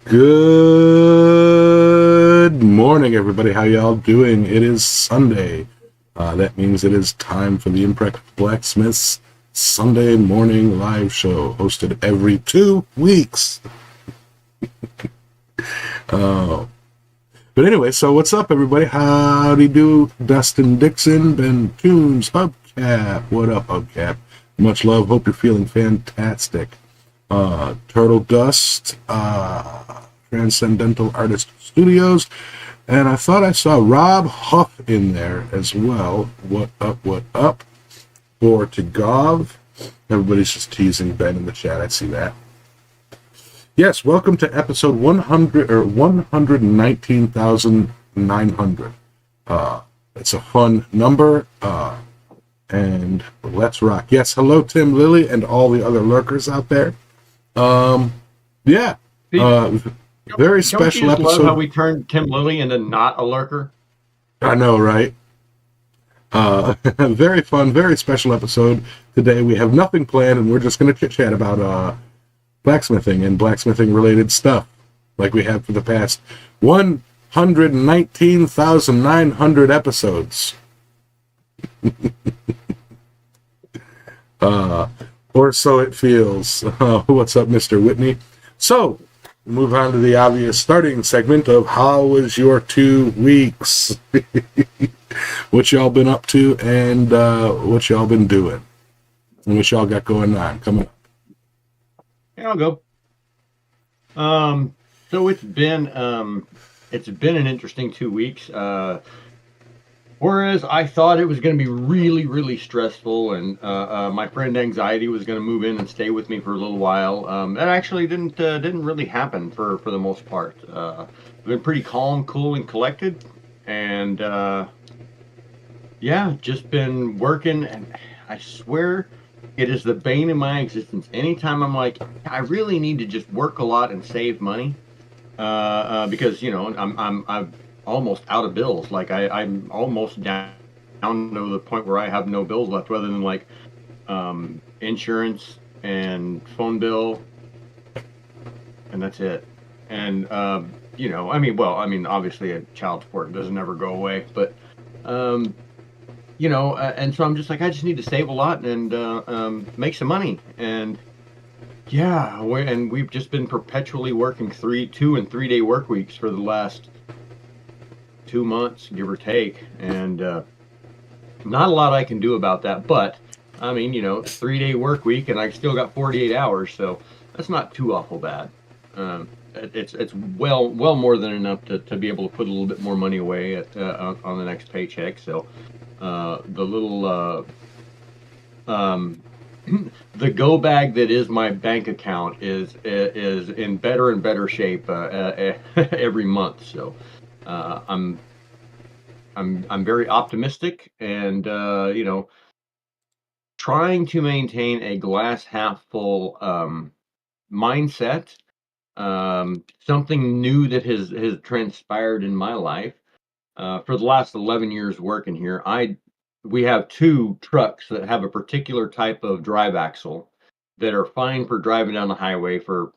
Good morning, everybody. How y'all doing? It is Sunday. That means it is time for the Impractical Blacksmiths Sunday morning live show, hosted every 2 weeks. Uh, but anyway, so what's up, everybody? Howdy do, Dustin Dixon, Ben Tunes, Hubcap. What up, Hubcap? Much love. Hope you're feeling fantastic. Turtle Dust, Transcendental Artist Studios, and I thought I saw Rob Huff in there as well. What up, what up? For Tagov. Everybody's just teasing Ben in the chat. I see that. Yes, welcome to episode 100 or 119,900. It's a fun number, and let's rock. Yes, hello Tim Lilly and all the other lurkers out there. Yeah. Very special Don't you episode. love how we turned Tim Lilly into not a lurker? I know, right? Very fun, very special episode today. We have nothing planned, and we're just going to chit-chat about blacksmithing and blacksmithing-related stuff, like we have for the past 119,900 episodes. Or so it feels. What's up, Mr. Whitney? So, move on to the obvious starting segment of how was your 2 weeks? What y'all been up to and what y'all been doing? And what y'all got going on? Coming up. Yeah, I'll go. So it's been an interesting 2 weeks. Whereas I thought it was going to be really, really stressful, and my friend Anxiety was going to move in and stay with me for a little while. That actually didn't really happen for the most part. Been pretty calm, cool, and collected, and yeah, just been working, and I swear it is the bane of my existence. Anytime I'm like, I really need to just work a lot and save money, because I'm almost out of bills. Like I'm almost down to the point where I have no bills left, other than like insurance and phone bill, and that's it. And obviously, a child support doesn't ever go away, but um, and so I'm just like, I just need to save a lot and make some money. And yeah, we've just been perpetually working 2 and 3 day work weeks for the last 2 months, give or take. And not a lot I can do about that. But I mean, 3 day work week, and I still got 48 hours, so that's not too awful bad. It's well more than enough to be able to put a little bit more money away on the next paycheck. So the little the go bag that is my bank account is in better and better shape every month. So I'm very optimistic, and trying to maintain a glass half full mindset. Something new that has transpired in my life for the last 11 years working here. We have 2 trucks that have a particular type of drive axle that are fine for driving down the highway for,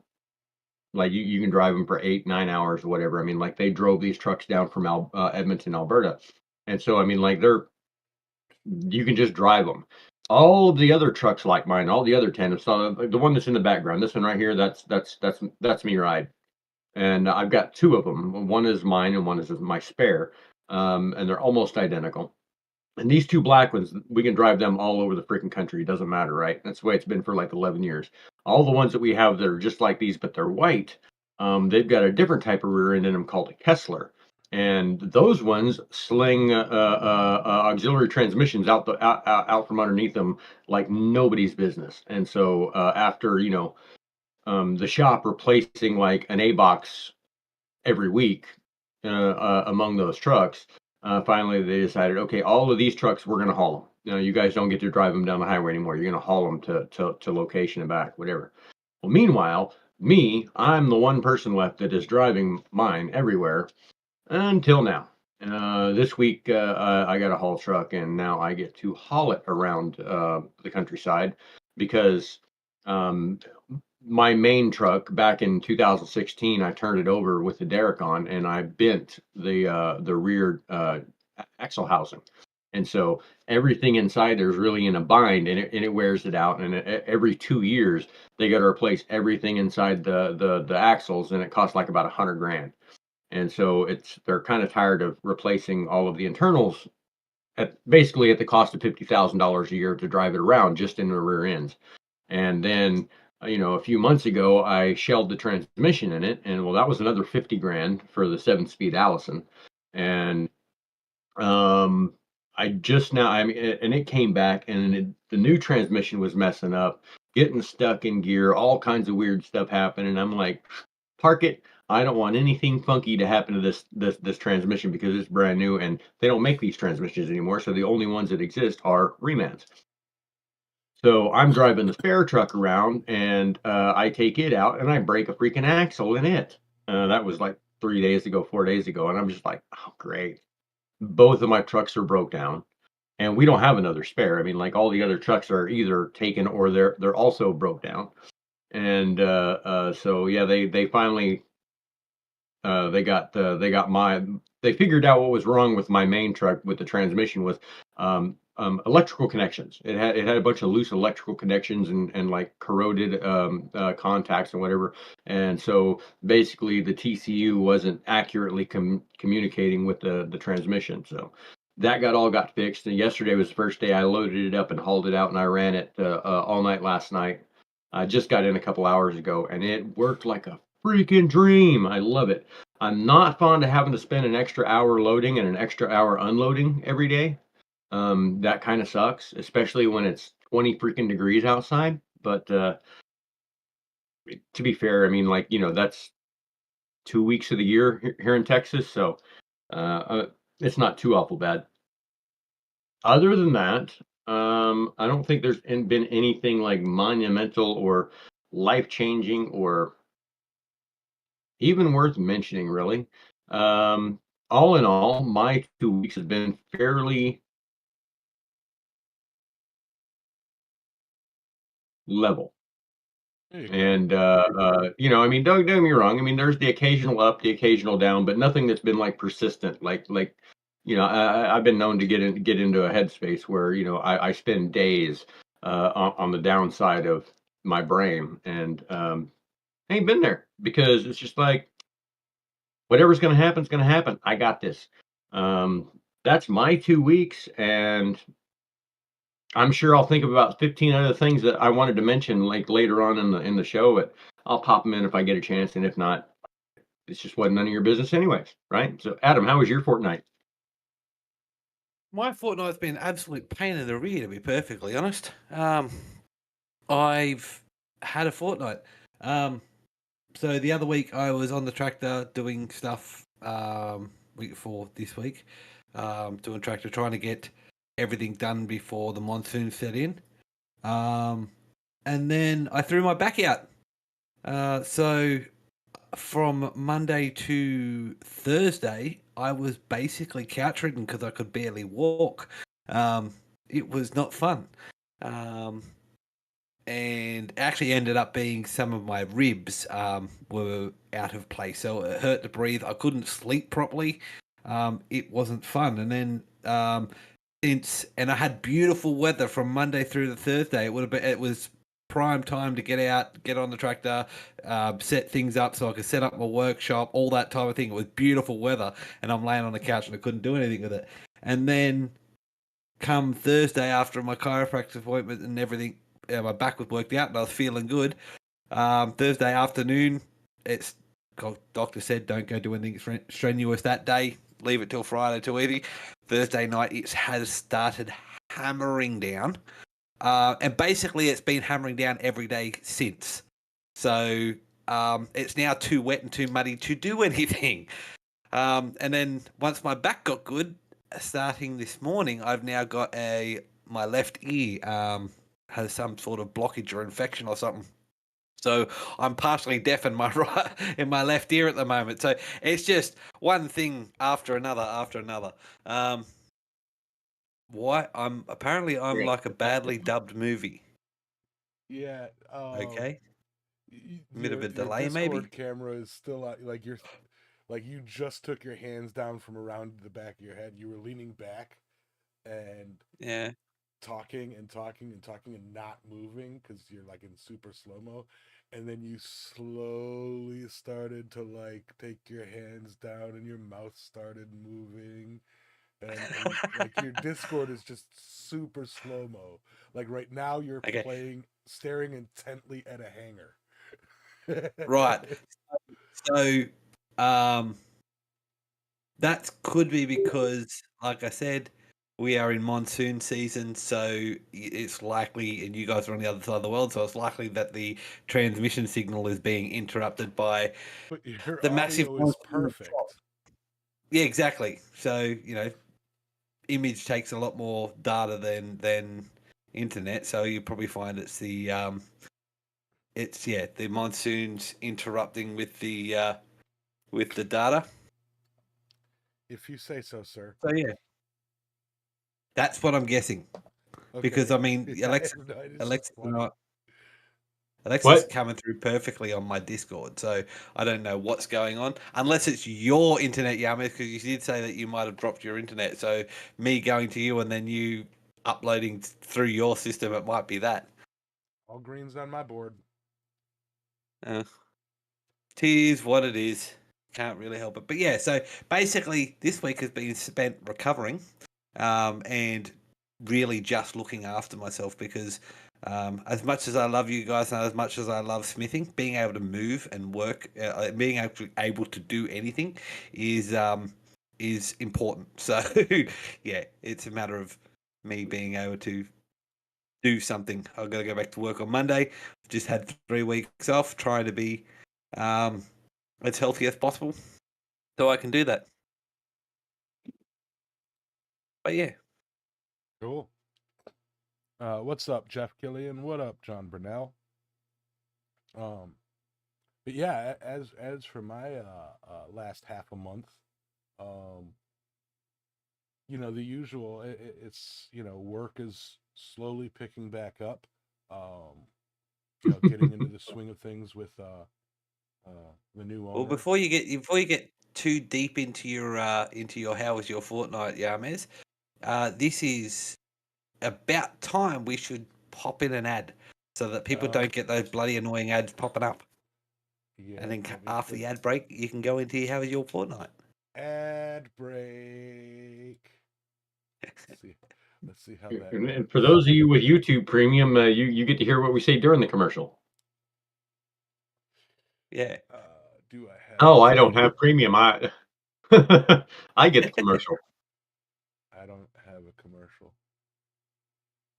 like, you can drive them for 8, 9 hours or whatever. I mean, like, they drove these trucks down from Edmonton, Alberta, and so I mean, like, you can just drive them. All of the other trucks like mine, all the other 10, so like the one that's in the background, this one right here, that's me ride, and I've got 2 of them. One is mine and one is my spare, and they're almost identical. And these 2 black ones, we can drive them all over the freaking country. It doesn't matter, right? That's the way it's been for like 11 years. All the ones that we have that are just like these, but they're white, they've got a different type of rear end in them called a Kessler. And those ones sling auxiliary transmissions out from underneath them like nobody's business. And so after the shop replacing like an A box every week among those trucks. Finally, they decided, okay, all of these trucks, we're going to haul them. You guys don't get to drive them down the highway anymore. You're going to haul them to location and back, whatever. Well, meanwhile, I'm the one person left that is driving mine everywhere until now. This week, I got a haul truck, and now I get to haul it around the countryside because um, my main truck back in 2016, I turned it over with the derrick on, and I bent the rear axle housing, and so everything inside there is really in a bind, and it wears it out. And every 2 years, they got to replace everything inside the axles, and it costs like about $100 grand. And so they're kind of tired of replacing all of the internals at basically at the cost of $50,000 a year to drive it around just in the rear ends. And then, a few months ago, I shelled the transmission in it, and well, that was another 50 grand for the 7-speed Allison. And I just now, I mean, and it came back, and the new transmission was messing up, getting stuck in gear, all kinds of weird stuff happening. I'm like, park it. I don't want anything funky to happen to this transmission because it's brand new, and they don't make these transmissions anymore. So the only ones that exist are remans. So I'm driving the spare truck around, and I take it out, and I break a freaking axle in it. That was like 3 days ago, 4 days ago, and I'm just like, oh great. Both of my trucks are broke down, and we don't have another spare. I mean, like all the other trucks are either taken or they're also broke down. And so yeah, they finally they figured out what was wrong with my main truck with the transmission was electrical connections. It had a bunch of loose electrical connections and like corroded contacts and whatever. And so basically the TCU wasn't accurately communicating with the transmission. So that got fixed. And yesterday was the first day I loaded it up and hauled it out, and I ran it all night last night. I just got in a couple hours ago, and it worked like a freaking dream. I love it. I'm not fond of having to spend an extra hour loading and an extra hour unloading every day. That kind of sucks, especially when it's 20 freaking degrees outside. But to be fair, I mean, like, that's 2 weeks of the year here in Texas. So it's not too awful bad. Other than that, I don't think there's been anything like monumental or life changing or even worth mentioning, really. Um, all in all, my 2 weeks has been fairly level. There you go. And I mean, don't get me wrong. I mean, there's the occasional up, the occasional down, but nothing that's been like persistent. Like I've been known to get into a headspace where I spend days on the downside of my brain, and I ain't been there because it's just like whatever's going to happen is going to happen. I got this. Um, that's my 2 weeks, and I'm sure I'll think of about 15 other things that I wanted to mention like later on in the show, but I'll pop them in if I get a chance, and if not, it's just wasn't none of your business anyways, right? So, Adam, how was your fortnight? My fortnight's been an absolute pain in the rear, to be perfectly honest. I've had a fortnight. So the other week I was on the tractor doing stuff. Week before this week, doing tractor, trying to get everything done before the monsoon set in. And then I threw my back out. So from Monday to Thursday, I was basically couch ridden because I could barely walk. It was not fun. And actually ended up being some of my ribs were out of place. So it hurt to breathe. I couldn't sleep properly. It wasn't fun. And then and I had beautiful weather from Monday through to Thursday. It was prime time to get out, get on the tractor, set things up so I could set up my workshop, all that type of thing. It was beautiful weather, and I'm laying on the couch and I couldn't do anything with it. And then come Thursday after my chiropractic appointment and everything, my back was worked out and I was feeling good. Thursday afternoon, it's doctor said don't go do anything strenuous that day. Leave it till Friday too easy. Thursday night, it has started hammering down. And basically, it's been hammering down every day since. So it's now too wet and too muddy to do anything. And then once my back got good, starting this morning, I've now got my left ear has some sort of blockage or infection or something. So I'm partially deaf in my in my left ear at the moment. So it's just one thing after another after another. Why I'm like a badly dubbed movie. Yeah. Okay. Bit of a Your delay, maybe. Discord camera is still like you just took your hands down from around the back of your head. You were leaning back and Yeah. talking and talking and talking and not moving because you're like in super slow mo, and then you slowly started to like take your hands down and your mouth started moving, and like your Discord is just super slow mo. Like right now you're Okay. staring intently at a hanger. Right. So, that could be because, like I said, we are in monsoon season, so it's likely, and you guys are on the other side of the world, so it's likely that the transmission signal is being interrupted by But your the massive audio is monsoon. perfect. Yeah, exactly. So, image takes a lot more data than internet, so you probably find it's the monsoons interrupting with the data. If you say so, sir. So yeah, that's what I'm guessing. Okay. Because I mean, I have no idea, it's just funny. Alexa's What? coming through perfectly on my Discord, so I don't know what's going on. Unless it's your internet, Yamis, because you did say that you might have dropped your internet. So me going to you and then you uploading through your system, it might be that. All greens on my board. Tis what it is. Can't really help it. But yeah, so basically this week has been spent recovering, and really just looking after myself because as much as I love you guys and as much as I love smithing, being able to move and work, being able to do anything is important. So yeah, it's a matter of me being able to do something. I've got to go back to work on Monday. Just had 3 weeks off, trying to be um, as healthy as possible, so I can do that. But yeah, Cool. What's up, Jeff Killian? What up, John Burnell? But yeah, as for my last half a month, um, the usual. It's work is slowly picking back up. Getting into the swing of things with the new well, owner. before you get too deep into your how was your fortnight, Yames, this is about time we should pop in an ad so that people don't get those bloody annoying ads popping up. Yeah. And then after the ad break, you can go into how was your fortnight. Ad break. Let's see how that And works. for those of you with YouTube Premium, you get to hear what we say during the commercial. Yeah. Do I have? Oh, I don't have Premium. I I get the commercial. I don't have a commercial.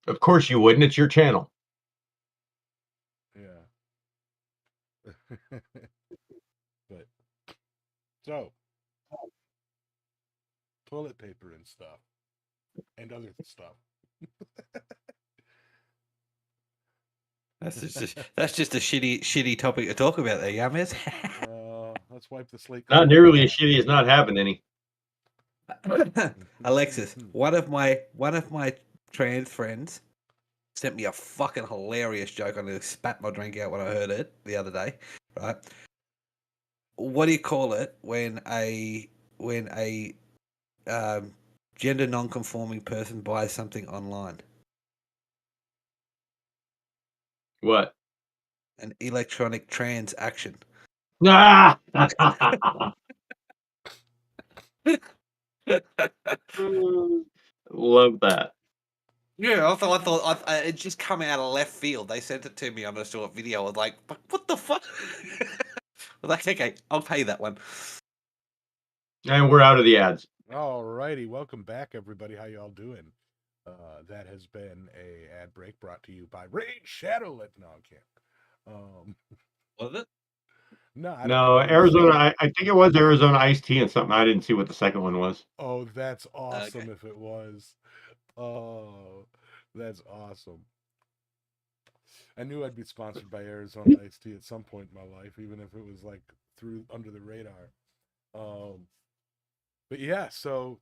Of course you wouldn't. It's your channel. Yeah. But so toilet paper and stuff and other stuff. That's just a shitty topic to talk about there, Yames. Let's wipe the slate. Not nearly as shitty as not having any. Alexis, one of my trans friends sent me a fucking hilarious joke. I nearly spat my drink out when I heard it the other day. Right? What do you call it when a gender non-conforming person buys something online? What? An electronic transaction. Ah! Love that. Yeah, I thought it just come out of left field. They sent it to me on a short video. I was like, what the fuck? I was like, okay, I'll pay that one. And we're out of the ads. All righty, welcome back, everybody. How y'all doing? That has been a ad break brought to you by Raid Shadowlet. No, I can't. Was it? No, I don't No, know. Arizona. I think it was Arizona iced tea and something. I didn't see what the second one was. Oh, that's awesome! Okay. If it was, oh, that's awesome. I knew I'd be sponsored by Arizona iced tea at some point in my life, even if it was like through under the radar. But yeah, so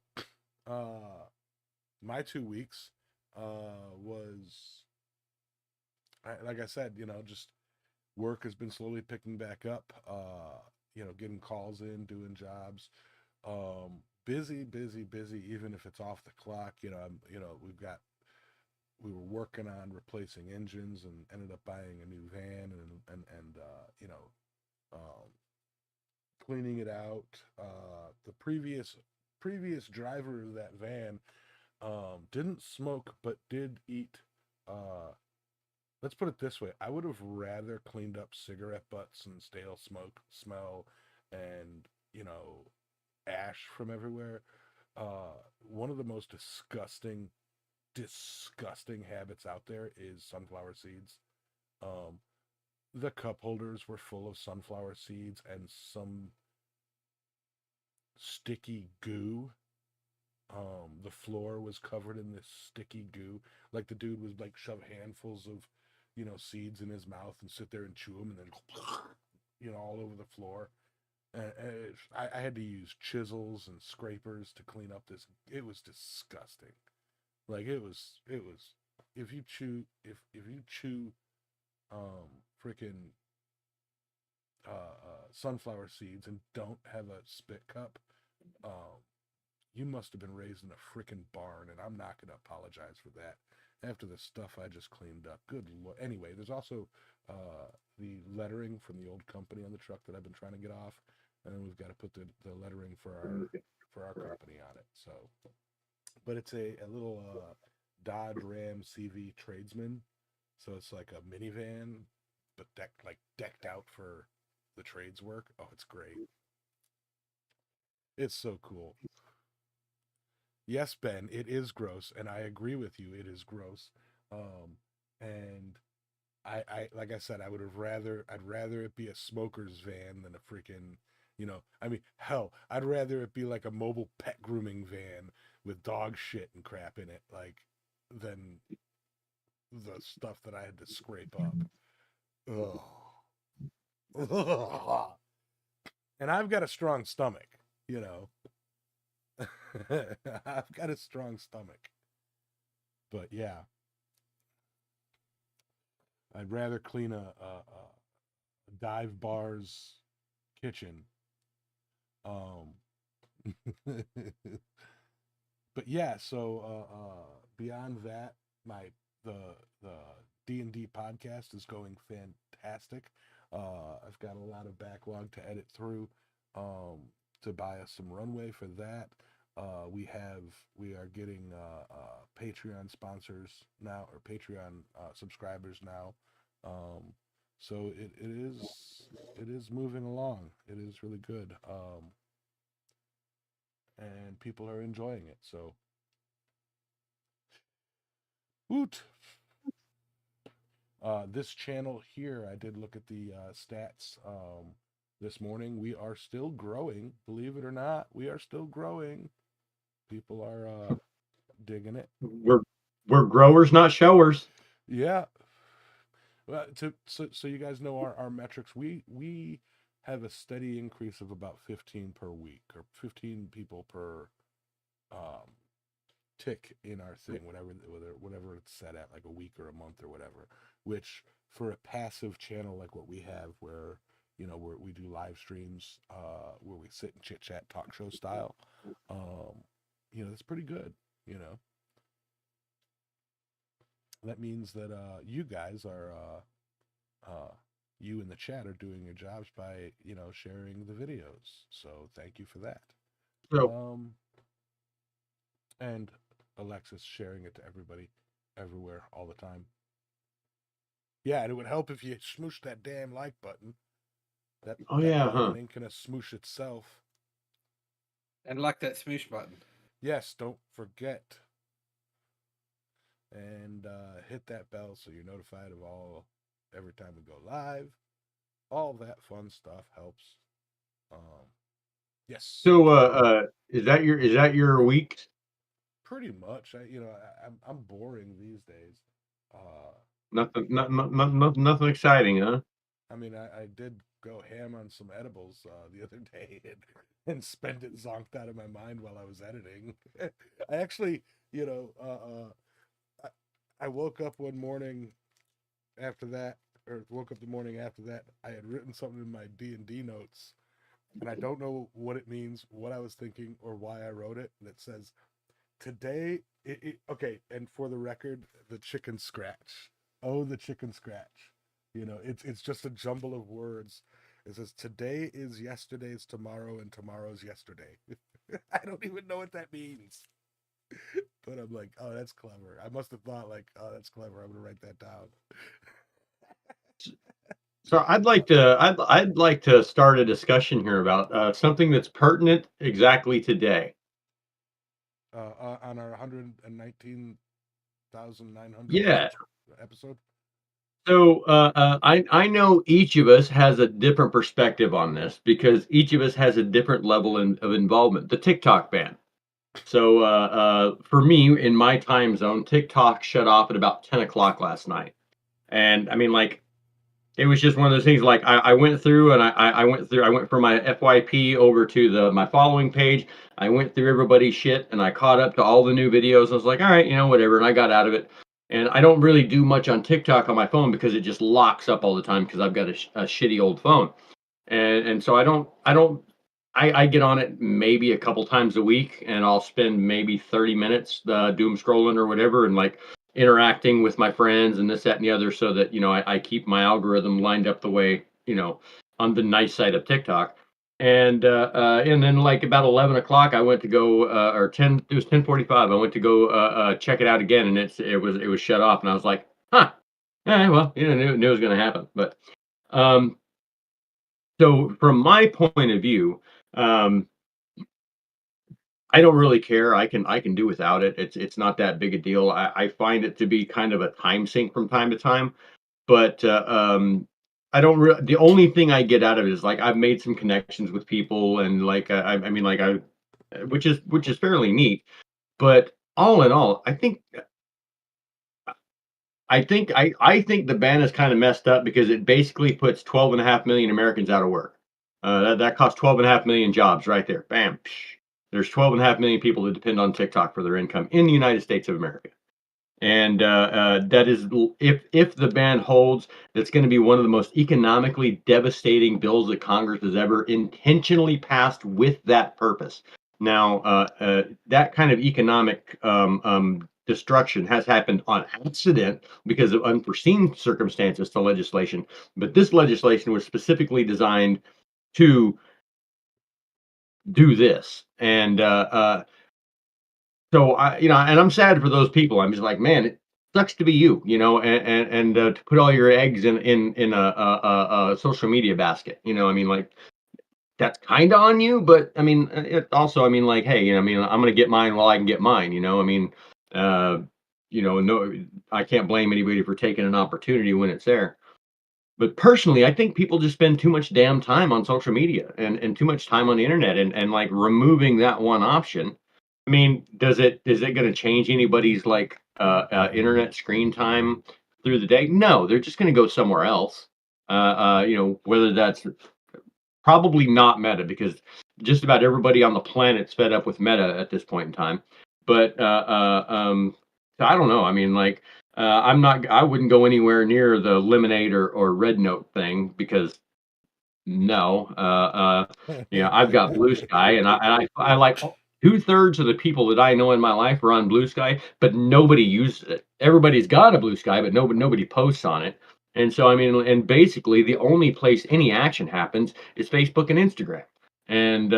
my 2 weeks was like I said, just work has been slowly picking back up. Getting calls in, doing jobs. Busy, busy, busy. Even if it's off the clock, we were working on replacing engines and ended up buying a new van um, cleaning it out. The previous driver of that van didn't smoke but did eat. Let's put it this way: I would have rather cleaned up cigarette butts and stale smoke smell, and ash from everywhere. One of the most disgusting habits out there is sunflower seeds. Um, the cup holders were full of sunflower seeds and some sticky goo. The floor was covered in this sticky goo. Like the dude was like shove handfuls of, seeds in his mouth and sit there and chew them, and then, all over the floor. I had to use chisels and scrapers to clean up this. It was disgusting. Like it was. If you chew freaking sunflower seeds and don't have a spit cup, um, you must have been raised in a freaking barn, and I'm not going to apologize for that. After the stuff I just cleaned up, good lord. Anyway, there's also the lettering from the old company on the truck that I've been trying to get off, and then we've got to put the lettering for our company on it. So, but it's a little Dodge Ram CV Tradesman, so it's like a minivan, but decked out for the trades work. Oh, it's great. It's so cool. Yes, Ben, it is gross, and I agree with you. It is gross. Um, and like I said, I'd rather it be a smoker's van than a freaking, I mean, hell, I'd rather it be like a mobile pet grooming van with dog shit and crap in it, like, than the stuff that I had to scrape up. Ugh. And I've got a strong stomach, you know. I've got a strong stomach. But yeah, I'd rather clean a dive bar's kitchen. Um, but yeah, so beyond that, my the D&D podcast is going fantastic. I've got a lot of backlog to edit through, to buy us some runway for that. We are getting Patreon sponsors now, or Patreon subscribers now. Um, so it is moving along. It is really good. And people are enjoying it. So, woot. This channel here, I did look at the stats this morning. We are still growing, believe it or not. We are still growing. People are digging it. We're growers, not showers. Yeah. Well, so you guys know our metrics. We have a steady increase of about 15 per week, or 15 people per um, tick in our thing, whatever it's set at, like a week or a month or whatever. Which for a passive channel like what we have, where we do live streams, where we sit and chit chat, talk show style, that's pretty good. You know, that means that you guys are you in the chat are doing your jobs by sharing the videos. So thank you for that. So And Alexis sharing it to everybody, everywhere, all the time. Yeah, and it would help if you smoosh that damn like button. That button ain't gonna smoosh itself. And like that smoosh button. Yes, don't forget. And hit that bell so you're notified of every time we go live. All that fun stuff helps. Yes. So is that your week? Pretty much. I'm boring these days. Nothing exciting, huh? I mean, I did go ham on some edibles the other day and spend it zonked out of my mind while I was editing. I actually, I woke up one morning after that, or woke up the morning after that, I had written something in my D&D notes, and I don't know what it means, what I was thinking, or why I wrote it. And it says, today, okay, and for the record, the chicken scratch. Oh, the chicken scratch. It's just a jumble of words. It says, today is yesterday's tomorrow, and tomorrow's yesterday. I don't even know what that means. But I'm like, oh, that's clever. I must have thought, like, oh, that's clever. I'm going to write that down. So I'd like to start a discussion here about something that's pertinent exactly today. On our 119,900th Yeah. episode. So I know each of us has a different perspective on this because each of us has a different level of involvement. The TikTok ban. So for me, in my time zone, TikTok shut off at about 10 o'clock last night. And I mean, like, it was just one of those things. Like I went through and I went from my FYP over to my following page. I went through everybody's shit and I caught up to all the new videos. I was like, all right, whatever. And I got out of it. And I don't really do much on TikTok on my phone because it just locks up all the time because I've got a shitty old phone. And so I get on it maybe a couple times a week, and I'll spend maybe 30 minutes doom scrolling or whatever, and like interacting with my friends and this, that, and the other, so that I keep my algorithm lined up the way on the nice side of TikTok. And then like about 11 o'clock, I went to go or 10. It was 10:45. I went to go check it out again, and it was shut off, and I was like, huh, yeah, well, knew it was going to happen, but. Um, so from my point of view, um, I don't really care. I can do without it. It's not that big a deal. I find it to be kind of a time sink from time to time, but I don't. The only thing I get out of it is like I've made some connections with people, and like I mean like which is fairly neat. But all in all, I think the ban is kind of messed up because it basically puts 12.5 million Americans out of work. That costs 12.5 million jobs right there. Bam. Psh. There's 12.5 million people that depend on TikTok for their income in the United States of America. And that is, if the ban holds, that's going to be one of the most economically devastating bills that Congress has ever intentionally passed with that purpose. Now, that kind of economic destruction has happened on accident because of unforeseen circumstances to legislation. But this legislation was specifically designed to do this. And so and I'm sad for those people. I'm just like, man, it sucks to be you, and to put all your eggs in a social media basket. I mean, like that's kind of on you, but I mean, it also, I mean, like, hey, I mean, I'm gonna get mine while I can get mine. I mean, uh, no, I can't blame anybody for taking an opportunity when it's there. But personally, I think people just spend too much damn time on social media and too much time on the internet, and like removing that one option. I mean, is it going to change anybody's like internet screen time through the day? No, they're just going to go somewhere else. Whether that's probably not Meta, because just about everybody on the planet's fed up with Meta at this point in time. But so I don't know. I mean, like, I wouldn't go anywhere near the Lemonade or Red Note thing because no, I've got Blue Sky, and I like 2/3 of the people that I know in my life are on Blue Sky, but nobody uses it. Everybody's got a Blue Sky, but nobody posts on it. And so, I mean, and basically the only place any action happens is Facebook and Instagram. And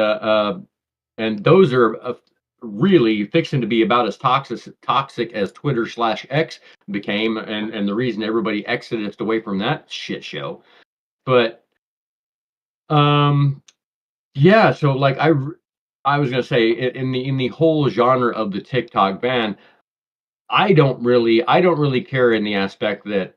and those are really fixing to be about as toxic as Twitter/X became, and the reason everybody exodus away from that shit show. But um, yeah, so like I was gonna say, in the whole genre of the TikTok ban, I don't really care in the aspect that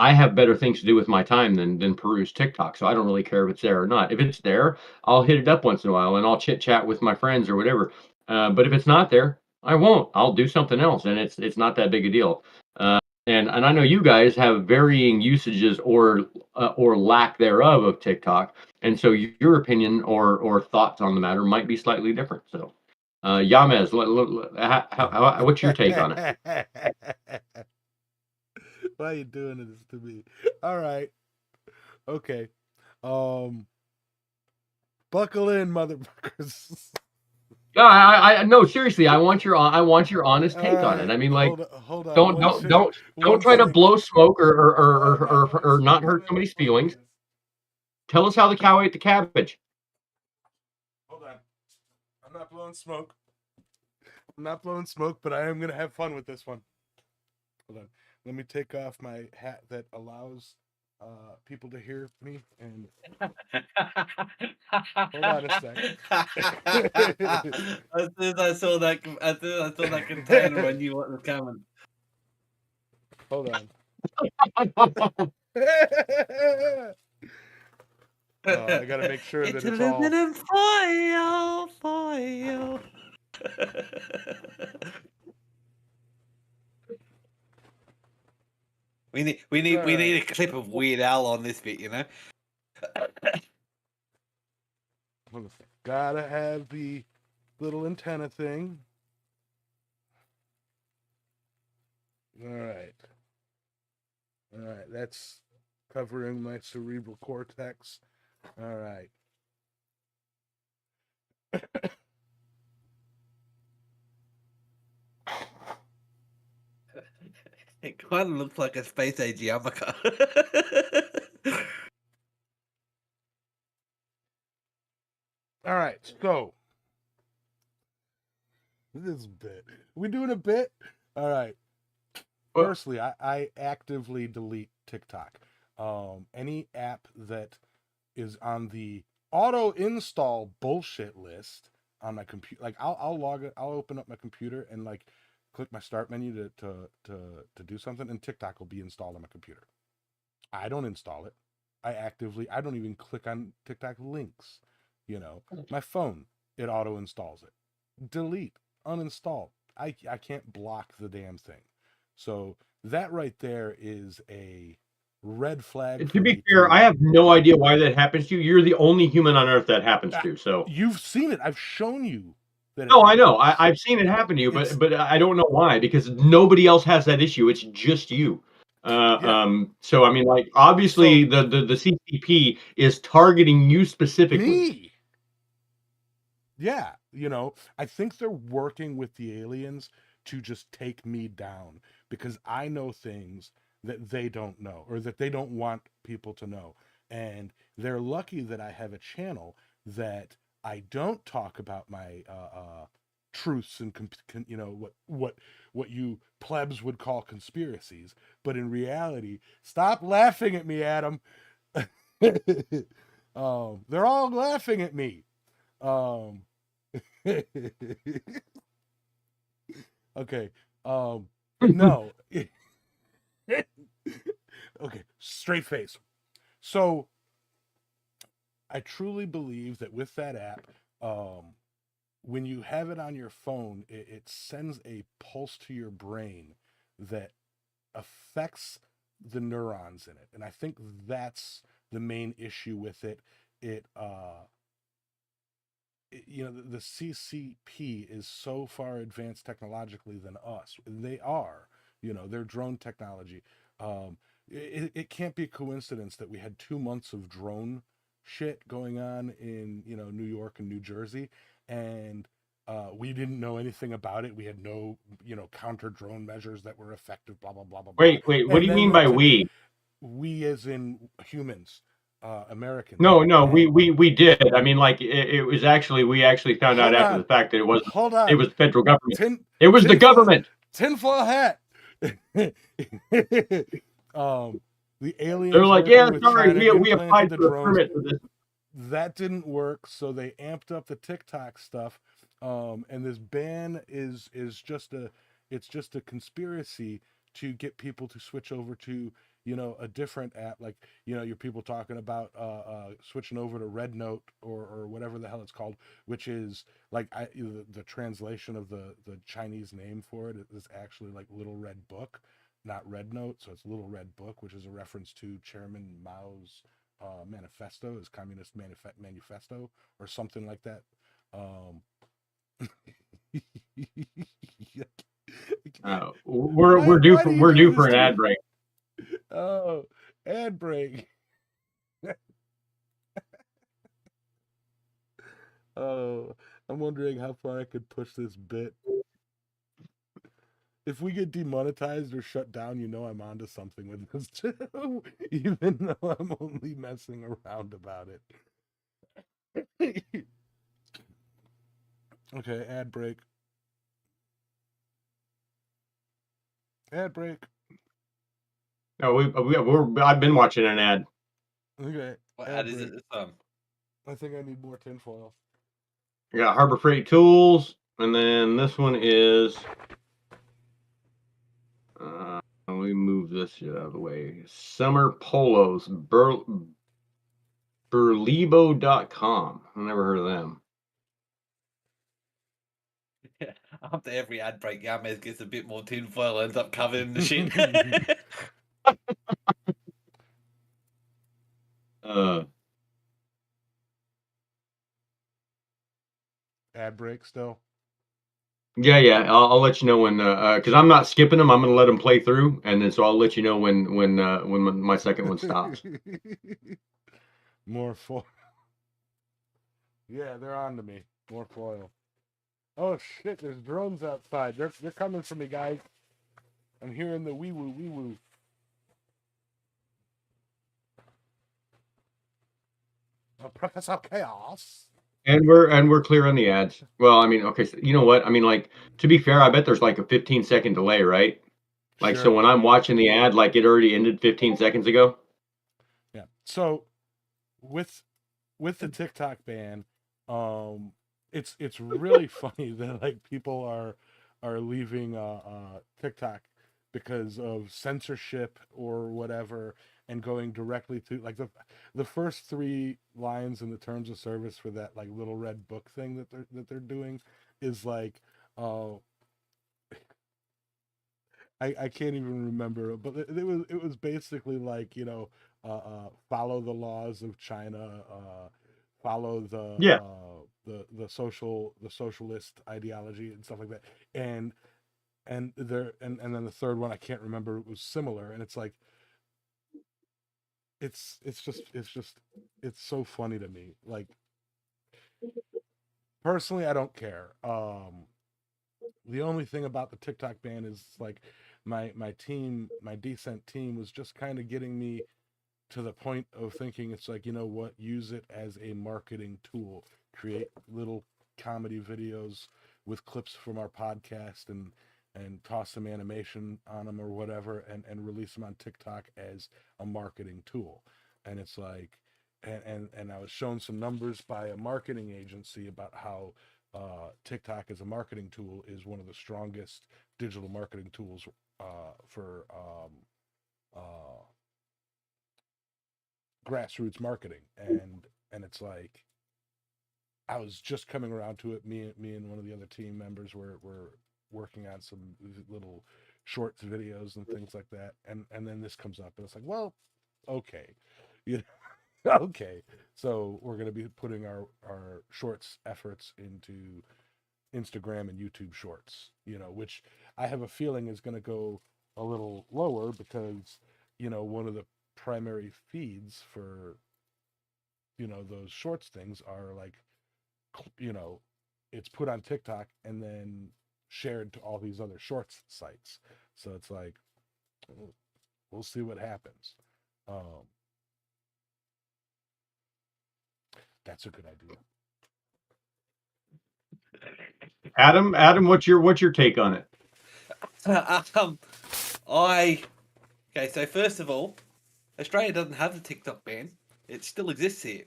I have better things to do with my time than peruse TikTok. So I don't really care if it's there or not. If it's there, I'll hit it up once in a while and I'll chit chat with my friends or whatever. But if it's not there, I won't. I'll do something else, and it's not that big a deal. And I know you guys have varying usages or lack thereof of TikTok, and so your opinion or thoughts on the matter might be slightly different. So, Yamez, what's your take on it? Why are you doing this to me? All right. Okay. Buckle in, motherfuckers. No, seriously, I want your honest All take on it. right. I mean, like, Hold on. don't One don't second. don't don't One try to second. blow smoke Oh, I'm not or blowing not smoke. hurt I'm somebody's not blowing feelings. this. Tell us how the cow ate the cabbage. Hold on. I'm not blowing smoke. I'm not blowing smoke, but I am gonna have fun with this one. Hold on. Let me take off my hat that allows people to hear me. And hold on a sec. As soon as I saw that container, I knew what was coming. Hold on. I gotta make sure that it's all. Foil. We need a clip of Weird Al on this bit, you know. Gotta have the little antenna thing. All right. That's covering my cerebral cortex. All right. It kind of looks like a space age yarmulke. All right. So this bit. We doing a bit? All right. Firstly, I actively delete TikTok. Any app that is on the auto install bullshit list on my computer, like I'll log it, I'll open up my computer and like click my start menu to do something, and TikTok will be installed on my computer. I don't install it. I don't even click on TikTok links. My phone, it auto installs it. Delete, uninstall. I can't block the damn thing. So that right there is a red flag To for be me fair, I to. have no idea why that happens to you. You're the only human on earth that happens to. So You've seen it. I've shown you that it no, I know. happens. I've seen it happen to you, It's but I don't know why, because nobody else has that issue. It's just you. yeah. So I mean, like, So obviously the CCP is targeting you specifically. me, yeah, I think they're working with the aliens to just take me down because I know things that they don't know or that they don't want people to know. And they're lucky that I have a channel that I don't talk about my truths and what you plebs would call conspiracies, but in reality, stop laughing at me, Adam. They're all laughing at me. Um, okay. But no. Okay, straight face. So I truly believe that with that app, when you have it on your phone, it sends a pulse to your brain that affects the neurons in it. And I think that's the main issue with it. The CCP is so far advanced technologically than us. They are, their drone technology. It can't be a coincidence that we had 2 months of drone shit going on in, New York and New Jersey, and we didn't know anything about it. We had no, counter drone measures that were effective. Blah blah blah blah blah. Wait. What do And you then mean they by took we? we as in humans, Americans. No, And we did. I mean, like, it was actually, we actually found out hold after the on, fact that hold it on. was the federal government. tin It was the tinfoil government. tinfoil hat. The They're aliens like, yeah, working with sorry, China we implanted applied the for a drones. permit for this. That didn't work, so they amped up the TikTok stuff. And this ban is just a conspiracy to get people to switch over to a different app, like your people talking about switching over to Red Note or whatever the hell it's called, which is like the translation of the Chinese name for it is actually like Little Red Book, not Red Note. So it's Little Red Book, which is a reference to Chairman Mao's manifesto, his Communist Manifesto, or something like that. We're Why do you due do for this an to ad me? break. Oh, ad break. Oh, I'm wondering how far I could push this bit. If we get demonetized or shut down, you know I'm onto something with this too, even though I'm only messing around about it. Okay, ad break. Ad break. No, I've been watching an ad. Okay, What ad ad is break. it this time? I think I need more tinfoil. I got Harbor Freight Tools, and then this one is. Let me move this shit out of the way. Summer Polos, Burlebo.com. I never heard of them. After every ad break, Yamez gets a bit more tinfoil, ends up covered in the shit. Uh, Ad break still. yeah. I'll let you know when, because I'm not skipping them. I'm gonna let them play through, and then so I'll let you know when my second one stops. More foil. Yeah, they're on to me. More foil. Oh shit! There's drones outside. They're coming for me, guys. I'm hearing the wee woo wee woo. Professor Chaos. And we're clear on the ads. Well, I mean, okay, so you know what? I mean, like to be fair, I bet there's like a 15-second delay, right? Like so Sure. when I'm watching the ad, like it already ended 15 seconds ago. Yeah. So with the TikTok ban, it's really funny that like people are leaving TikTok because of censorship or whatever and going directly to like the first three lines in the terms of service for that like little red book thing that they're doing is like uh I can't even remember, but it was basically like follow the laws of China, follow Yeah. the socialist ideology and stuff like that, and then the third one I can't remember, it was similar, and it's like it's so funny to me. Like personally, I don't care. The only thing about the TikTok ban is like my decent team was just kind of getting me to the point of thinking it's like, you know what, use it as a marketing tool. Create little comedy videos with clips from our podcast and toss some animation on them or whatever and release them on TikTok as a marketing tool. And it's like and I was shown some numbers by a marketing agency about how TikTok as a marketing tool is one of the strongest digital marketing tools for uh, grassroots marketing, and it's like I was just coming around to it. Me and one of the other team members were working on some little shorts videos and things like that, and then this comes up and it's like, well, okay, you know, okay, so we're going to be putting our shorts efforts into Instagram and YouTube shorts, which I have a feeling is going to go a little lower because one of the primary feeds for those shorts things are like it's put on TikTok and then shared to all these other shorts sites. So it's like we'll see what happens. Um, that's a good idea. Adam, what's your take on it? um, I okay. So first of all, Australia doesn't have the TikTok ban. It still exists here.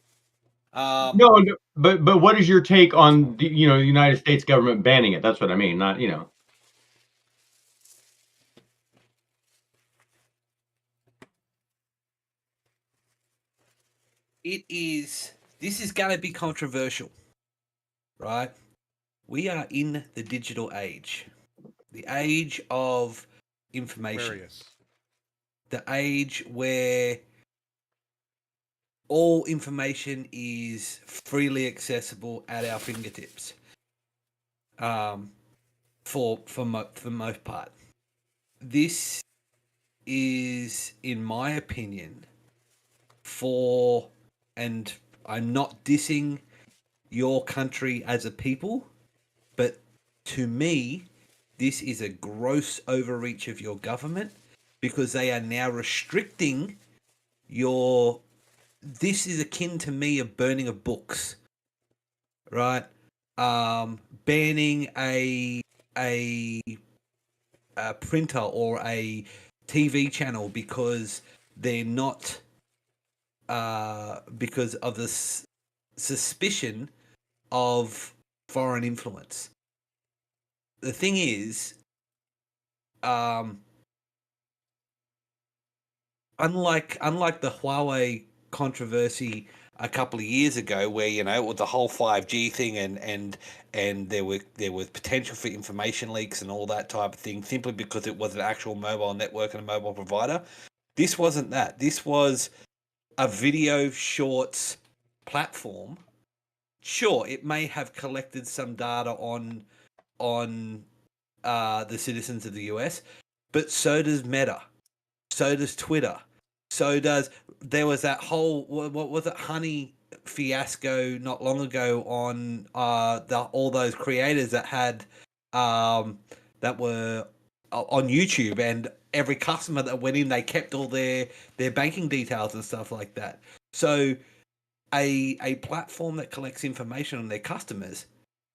No, but what is your take on the United States government banning it? That's what I mean. Not It is. This is going to be controversial, right? We are in the digital age, the age of information, Aquarius. the age where all information is freely accessible at our fingertips. For most part, this is, in my opinion, and I'm not dissing your country as a people, but to me, this is a gross overreach of your government because they are now restricting your. This is akin to me of burning of books, right? Banning a a printer or a TV channel because they're not because of the suspicion of foreign influence. The thing is, unlike the Huawei controversy a couple of years ago, where with the whole 5G thing and there was potential for information leaks and all that type of thing, simply because it was an actual mobile network and a mobile provider. This wasn't that. This was a video shorts platform. Sure, it may have collected some data on the citizens of the US, but so does Meta, so does Twitter, there was that whole what was it, honey fiasco not long ago on all those creators that had that were on YouTube, and every customer that went in, they kept all their banking details and stuff like that. So a platform that collects information on their customers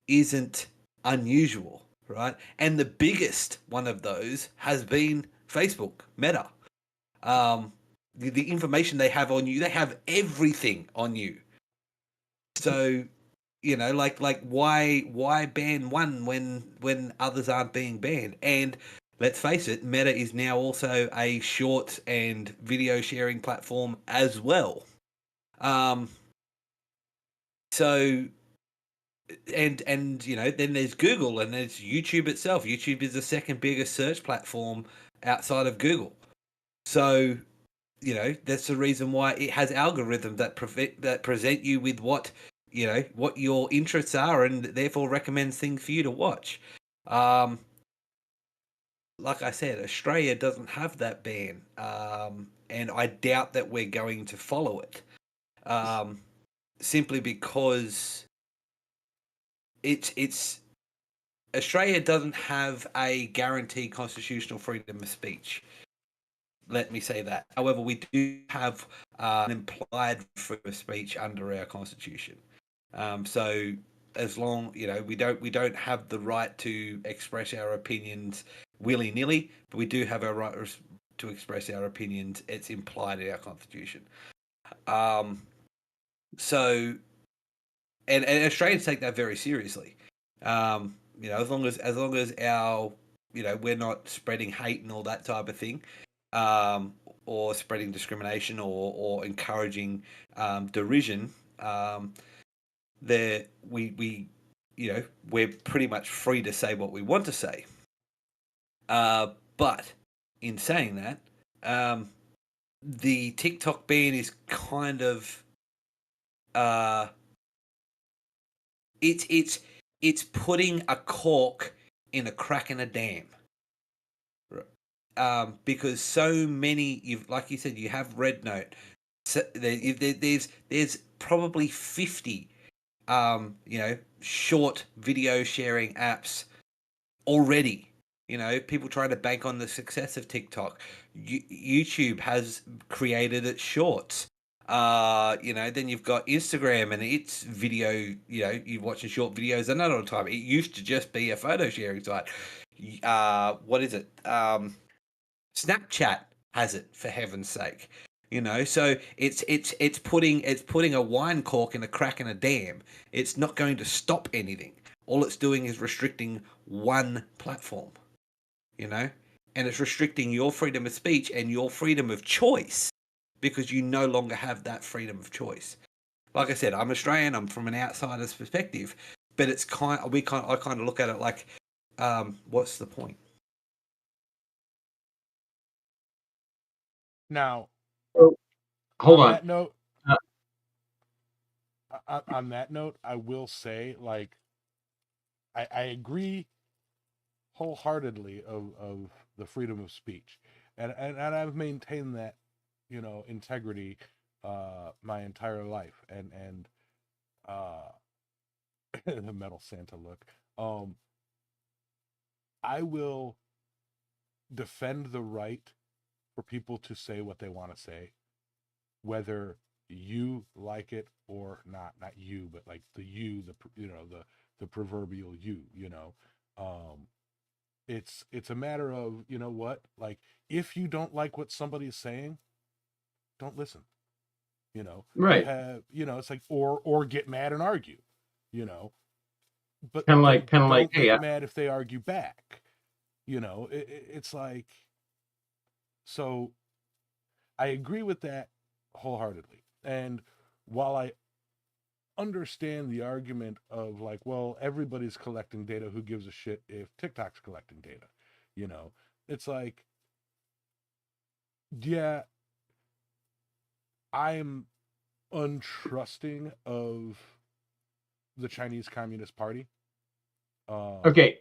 isn't unusual, right? And the biggest one of those has been Facebook, Meta. The information they have on you, they have everything on you. So, like why ban one when others aren't being banned? And let's face it, Meta is now also a short and video sharing platform as well. So and then there's Google and there's YouTube itself. YouTube is the second biggest search platform outside of Google. So that's the reason why it has algorithms that present you with what your interests are, and therefore recommends things for you to watch. Like I said, Australia doesn't have that ban, and I doubt that we're going to follow it, simply because it's Australia doesn't have a guaranteed constitutional freedom of speech. Let me say that. However, we do have an implied freedom of speech under our constitution. So as long we don't have the right to express our opinions willy nilly, but we do have our right to express our opinions. It's implied in our constitution. So and Australians take that very seriously. As long as our we're not spreading hate and all that type of thing, or spreading discrimination or encouraging derision, we're pretty much free to say what we want to say. But in saying that, the TikTok ban is kind of it's putting a cork in a crack in a dam. Because so many, like you said, you have Red Note. So there's probably 50, short video sharing apps already. People trying to bank on the success of TikTok. YouTube has created its shorts. Then you've got Instagram and its video. You're watching short videos another time. It used to just be a photo sharing site. What is it? Snapchat has it, for heaven's sake. So it's putting a wine cork in a crack in a dam. It's not going to stop anything. All it's doing is restricting one platform. And it's restricting your freedom of speech and your freedom of choice, because you no longer have that freedom of choice. Like I said, I'm Australian. I'm from an outsider's perspective, but I kind of look at it like, what's the point? Now, hold on. On that note, I will say, like, I agree wholeheartedly of the freedom of speech. and I've maintained that, integrity my entire life, and uh the metal Santa look. I will defend the right for people to say what they want to say, whether you like it or not. Not you, but like the proverbial you. Um, it's a matter of, what, like, if you don't like what somebody's saying, don't listen. You Right. have, it's like, or get mad and argue, you know, but Kind of like, don't hey, get mad if they argue back. It's like, so I agree with that wholeheartedly. And while I understand the argument of, like, well, everybody's collecting data, who gives a shit if TikTok's collecting data? You know, it's like, yeah, I'm untrusting of the Chinese Communist Party. okay,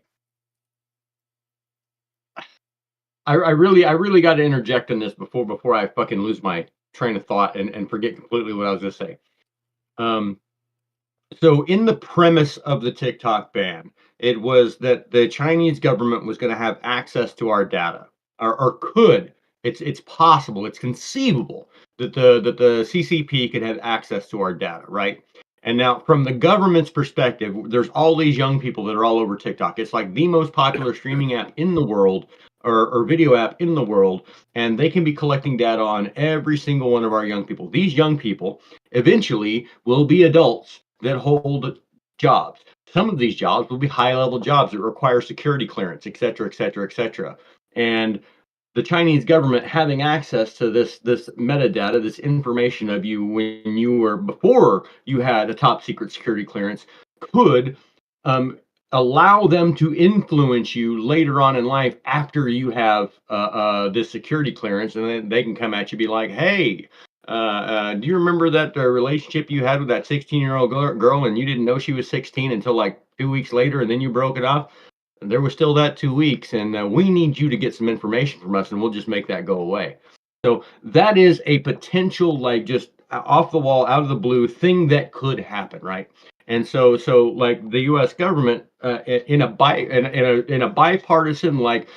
I really got to interject in this before I fucking lose my train of thought and forget completely what I was going to say. Um, So, in the premise of the TikTok ban, it was that the Chinese government was going to have access to our data, or could. It's possible. It's conceivable that the CCP could have access to our data, right? And now, from the government's perspective, there's all these young people that are all over TikTok. It's like the most popular streaming app in the world, or video app in the world, and they can be collecting data on every single one of our young people. These young people eventually will be adults that hold jobs. Some of these jobs will be high level jobs that require security clearance, et cetera, et cetera, et cetera. And the Chinese government having access to this metadata, this information of you when you were before you had a top secret security clearance, could um, allow them to influence you later on in life after you have this security clearance, and then they can come at you and be like, "Hey, do you remember that relationship you had with that 16-year-old girl, and you didn't know she was 16 until like 2 weeks later, and then you broke it off? There was still that 2 weeks, and we need you to get some information from us, and we'll just make that go away." So that is a potential, like, just off the wall, out of the blue thing that could happen, right? And so like the U.S. government, in a bipartisan, like,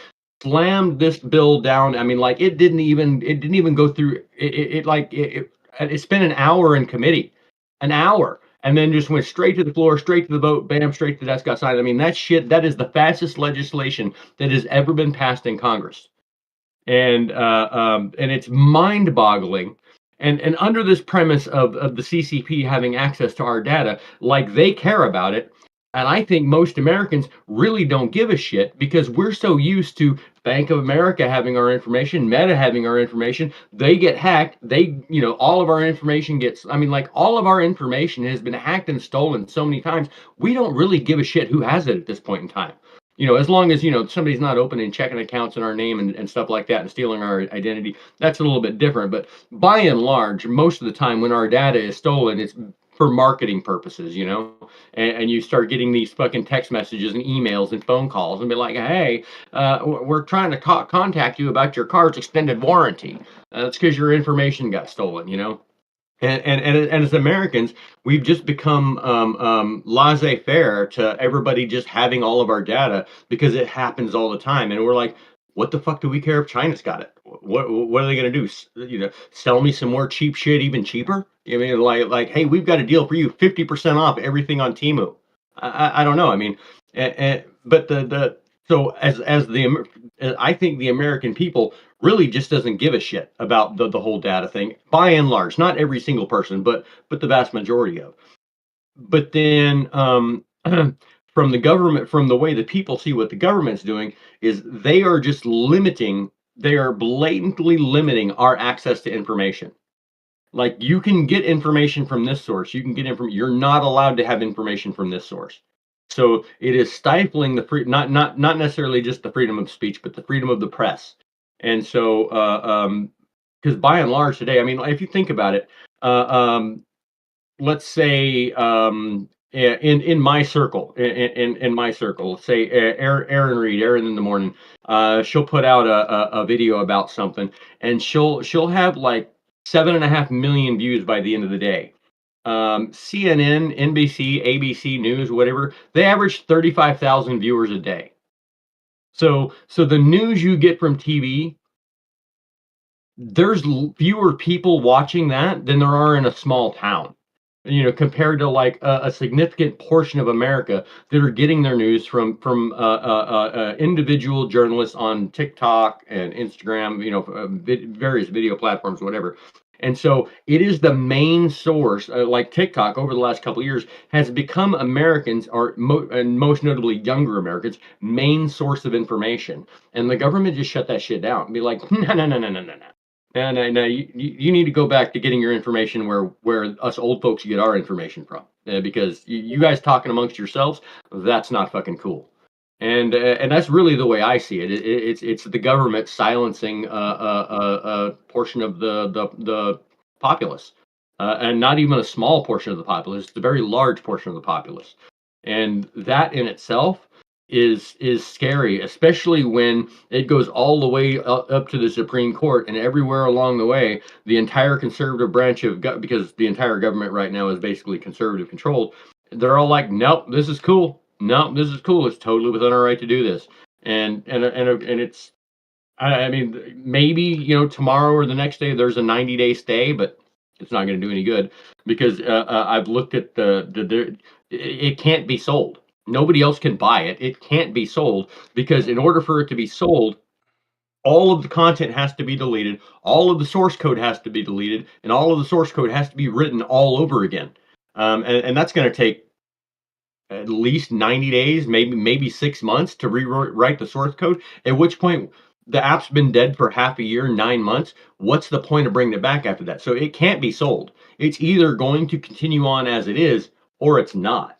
slammed this bill down. I mean, like, it didn't even go through. It spent an hour in committee, an hour, and then just went straight to the floor, straight to the vote, bam, straight to the desk outside. I mean, that shit, that is the fastest legislation that has ever been passed in Congress. And it's mind-boggling. And under this premise of the CCP having access to our data, like, they care about it. And I think most Americans really don't give a shit, because we're so used to Bank of America having our information, Meta having our information. They get hacked. All of our information gets, I mean, like, all of our information has been hacked and stolen so many times. We don't really give a shit who has it at this point in time. As long as, somebody's not opening checking accounts in our name and stuff like that and stealing our identity, that's a little bit different. But by and large, most of the time when our data is stolen, it's for marketing purposes, and you start getting these fucking text messages and emails and phone calls and be like, "Hey, we're trying to contact you about your car's extended warranty." That's because your information got stolen. And as Americans, we've just become laissez-faire to everybody just having all of our data, because it happens all the time, and we're like, what the fuck do we care if China's got it? What are they gonna do? Sell me some more cheap shit even cheaper? I mean, like, hey, we've got a deal for you, 50% off everything on Temu. I don't know. I mean, but the so as the I think the American people really just doesn't give a shit about the whole data thing, by and large. Not every single person, but the vast majority of. But then, from the government, from the way the people see what the government's doing, is they are just limiting. They are blatantly limiting our access to information. Like, you can get information from this source. You can get information. You're not allowed to have information from this source. So it is stifling the free, not necessarily just the freedom of speech, but the freedom of the press. And so, because by and large today, I mean, if you think about it, let's say in my circle, in my circle, say Aaron Reed, Aaron in the morning, she'll put out a video about something, and she'll have like 7.5 million views by the end of the day. CNN, NBC, ABC News, whatever, they average 35,000 viewers a day. So the news you get from TV, there's fewer people watching that than there are in a small town. Compared to like a significant portion of America that are getting their news from individual journalists on TikTok and Instagram, various video platforms, whatever. And so it is the main source. Like TikTok, over the last couple of years, has become Americans, and most notably younger Americans, main source of information. And the government just shut that shit down and be like, no, no, no, no, no, no, no. No, you need to go back to getting your information where us old folks get our information from, because you guys talking amongst yourselves, that's not fucking cool. And that's really the way I see it. It's the government silencing a portion of the populace, and not even a small portion of the populace. It's a very large portion of the populace, and that in itself is scary, especially when it goes all the way up to the Supreme Court, and everywhere along the way, the entire conservative branch of because the entire government right now is basically conservative controlled. They're all like, nope, this is cool. Nope, this is cool. It's totally within our right to do this. And it's, I mean, maybe tomorrow or the next day there's a 90-day stay, but it's not going to do any good, because I've looked at it can't be sold. Nobody else can buy it. It can't be sold, because in order for it to be sold, all of the content has to be deleted, all of the source code has to be deleted, and all of the source code has to be written all over again. And that's going to take at least 90 days, maybe 6 months to rewrite the source code. At which point the app's been dead for half a year, 9 months. What's the point of bringing it back after that? So it can't be sold. It's either going to continue on as it is, or it's not.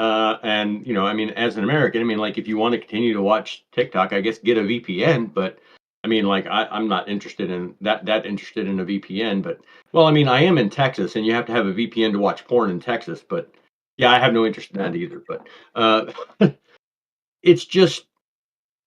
And I mean, as an American, I mean, like, if you want to continue to watch TikTok, I guess get a VPN. But I mean, like, I'm not interested in that interested in a VPN. But well, I mean, I am in Texas, and you have to have a VPN to watch porn in Texas. But yeah, I have no interest in that either. But it's just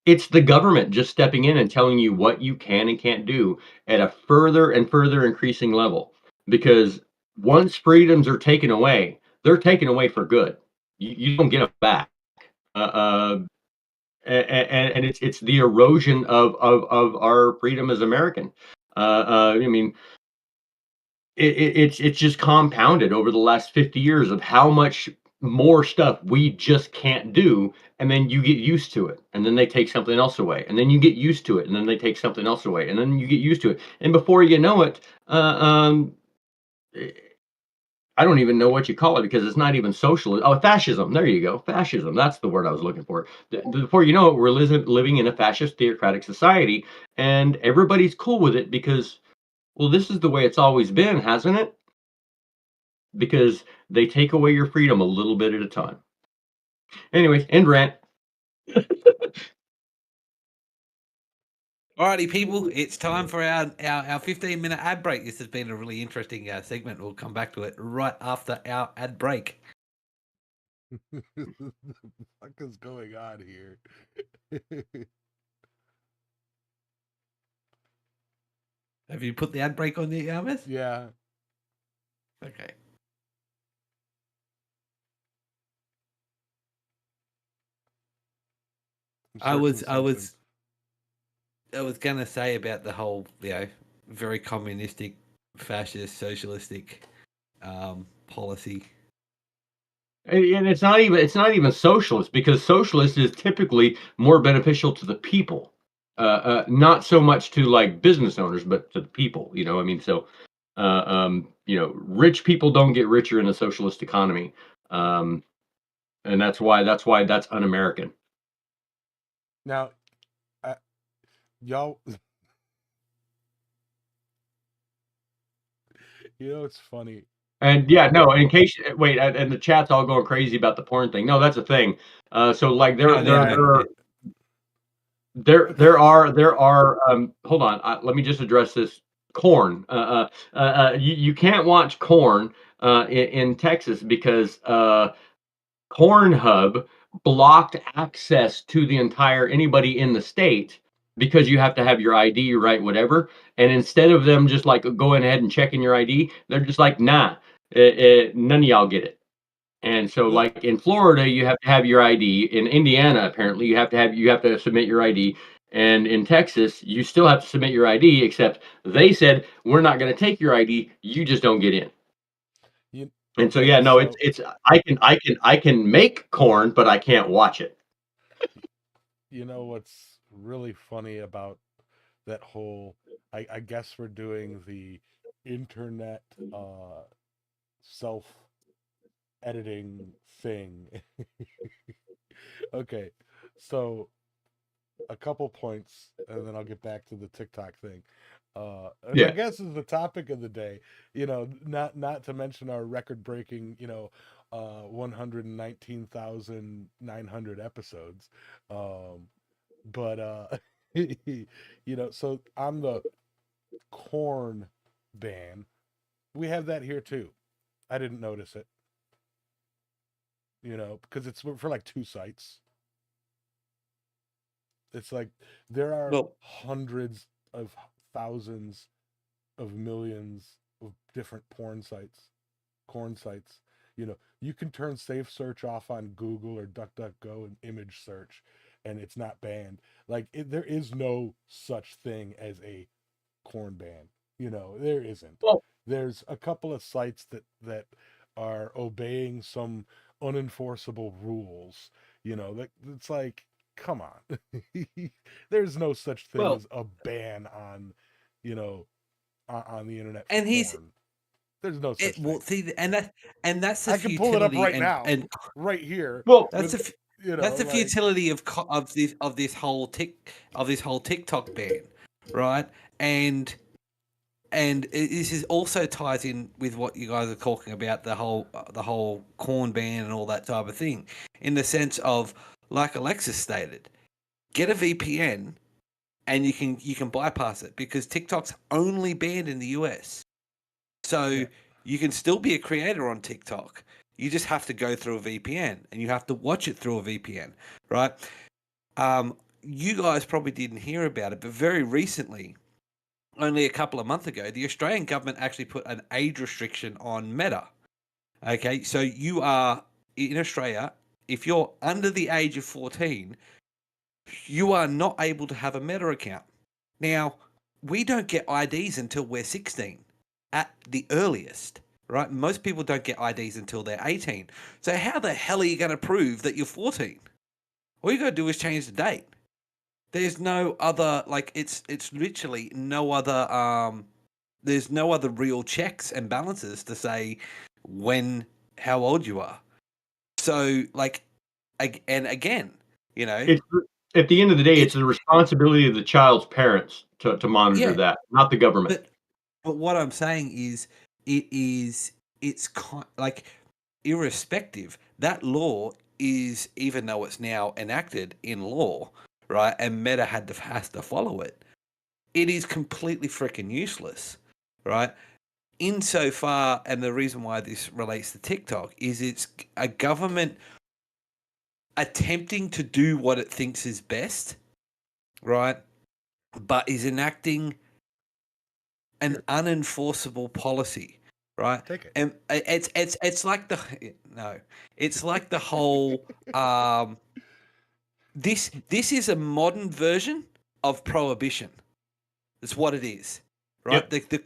it's the government just stepping in and telling you what you can and can't do at a further and further increasing level. Because once freedoms are taken away, they're taken away for good. You don't get them back. And it's the erosion of our freedom as American. I mean, it's just compounded over the last 50 years of how much more stuff we just can't do, and then you get used to it, and then they take something else away, and then you get used to it, and then they take something else away, and then you get used to it, and before you know it, I don't even know what you call it, because it's not even socialism. Oh, fascism. There you go. Fascism. That's the word I was looking for. Before you know it, we're living in a fascist theocratic society, and everybody's cool with it because, well, this is the way it's always been, hasn't it? Because they take away your freedom a little bit at a time. Anyways, end rant. Alrighty, people, it's time for our 15-minute ad break. This has been a really interesting segment. We'll come back to it right after our ad break. What the fuck is going on here? Have you put the ad break on the Ahmed? Yeah. Okay. I was gonna say about the whole, very communistic, fascist, socialistic policy. And it's not even socialist, because socialist is typically more beneficial to the people, not so much to like business owners, but to the people. I mean, so rich people don't get richer in a socialist economy, and that's why that's un-American. Now, y'all, it's funny. And yeah, no, in case, wait, and the chat's all going crazy about the porn thing. No, that's a thing. So like there are hold on, let me just address this. Corn. You can't watch corn in Texas because Pornhub blocked access to the entire anybody in the state because you have to have your ID, right? Whatever. And instead of them just like going ahead and checking your ID, they're just like, nah, none of y'all get it. And so, Well, like in Florida, you have to have your ID. In Indiana, apparently, you have to submit your ID. And in Texas, you still have to submit your ID. Except they said we're not going to take your ID. You just don't get in. you, And so, okay, yeah, no, so it's I can make corn, but I can't watch it. you know what's really funny about that whole? I guess we're doing the internet self editing thing. Okay, so a couple points, and then I'll get back to the TikTok thing. And I Yeah. guess is the topic of the day. Not to mention our record breaking, 119,900 episodes. But so on the corn ban, we have that here too. I didn't notice it, because it's for like two sites. It's like there are Well, hundreds of thousands of millions of different corn sites. You can turn safe search off on Google or DuckDuckGo and image search, and it's not banned. Like there is no such thing as a corn ban. There isn't. Well, There's a couple of sites that are obeying some unenforceable rules. That it's like, come on. There's no such thing well, as a ban on, you know, on the internet for and he's porn. There's no it. such Well, thing. see, and that's the I can pull it up futility, right now, and right here, well, that's with the that's the like, futility of this whole TikTok ban, right? And this is also ties in with what you guys are talking about, the whole corn ban and all that type of thing, in the sense of, like Alexis stated, get a VPN and you can bypass it because TikTok's only banned in the US. So yeah. you can still be a creator on TikTok. You just have to go through a VPN and you have to watch it through a VPN, right? You guys probably didn't hear about it, but very recently, only a couple of months ago, the Australian government actually put an age restriction on Meta. Okay, so you are in Australia, if you're under the age of 14, you are not able to have a Meta account. Now, we don't get IDs until we're 16 at the earliest, right? Most people don't get IDs until they're 18. So, how the hell are you going to prove that you're 14? All you got to do is change the date. There's no other, like, it's literally no other there's no other real checks and balances to say how old you are. So, like, and again, it's at the end of the day, it's it's the responsibility of the child's parents to monitor yeah, that, not the government. but what I'm saying is, it's like, irrespective, that law is, even though it's now enacted in law, right, and Meta has to follow it, it is completely freaking useless, right? Insofar, and the reason why this relates to TikTok is it's a government attempting to do what it thinks is best, right? But is enacting an unenforceable policy, right? Take it. And it's like no, it's like the whole this is a modern version of prohibition. That's what it is. Right? Yep. The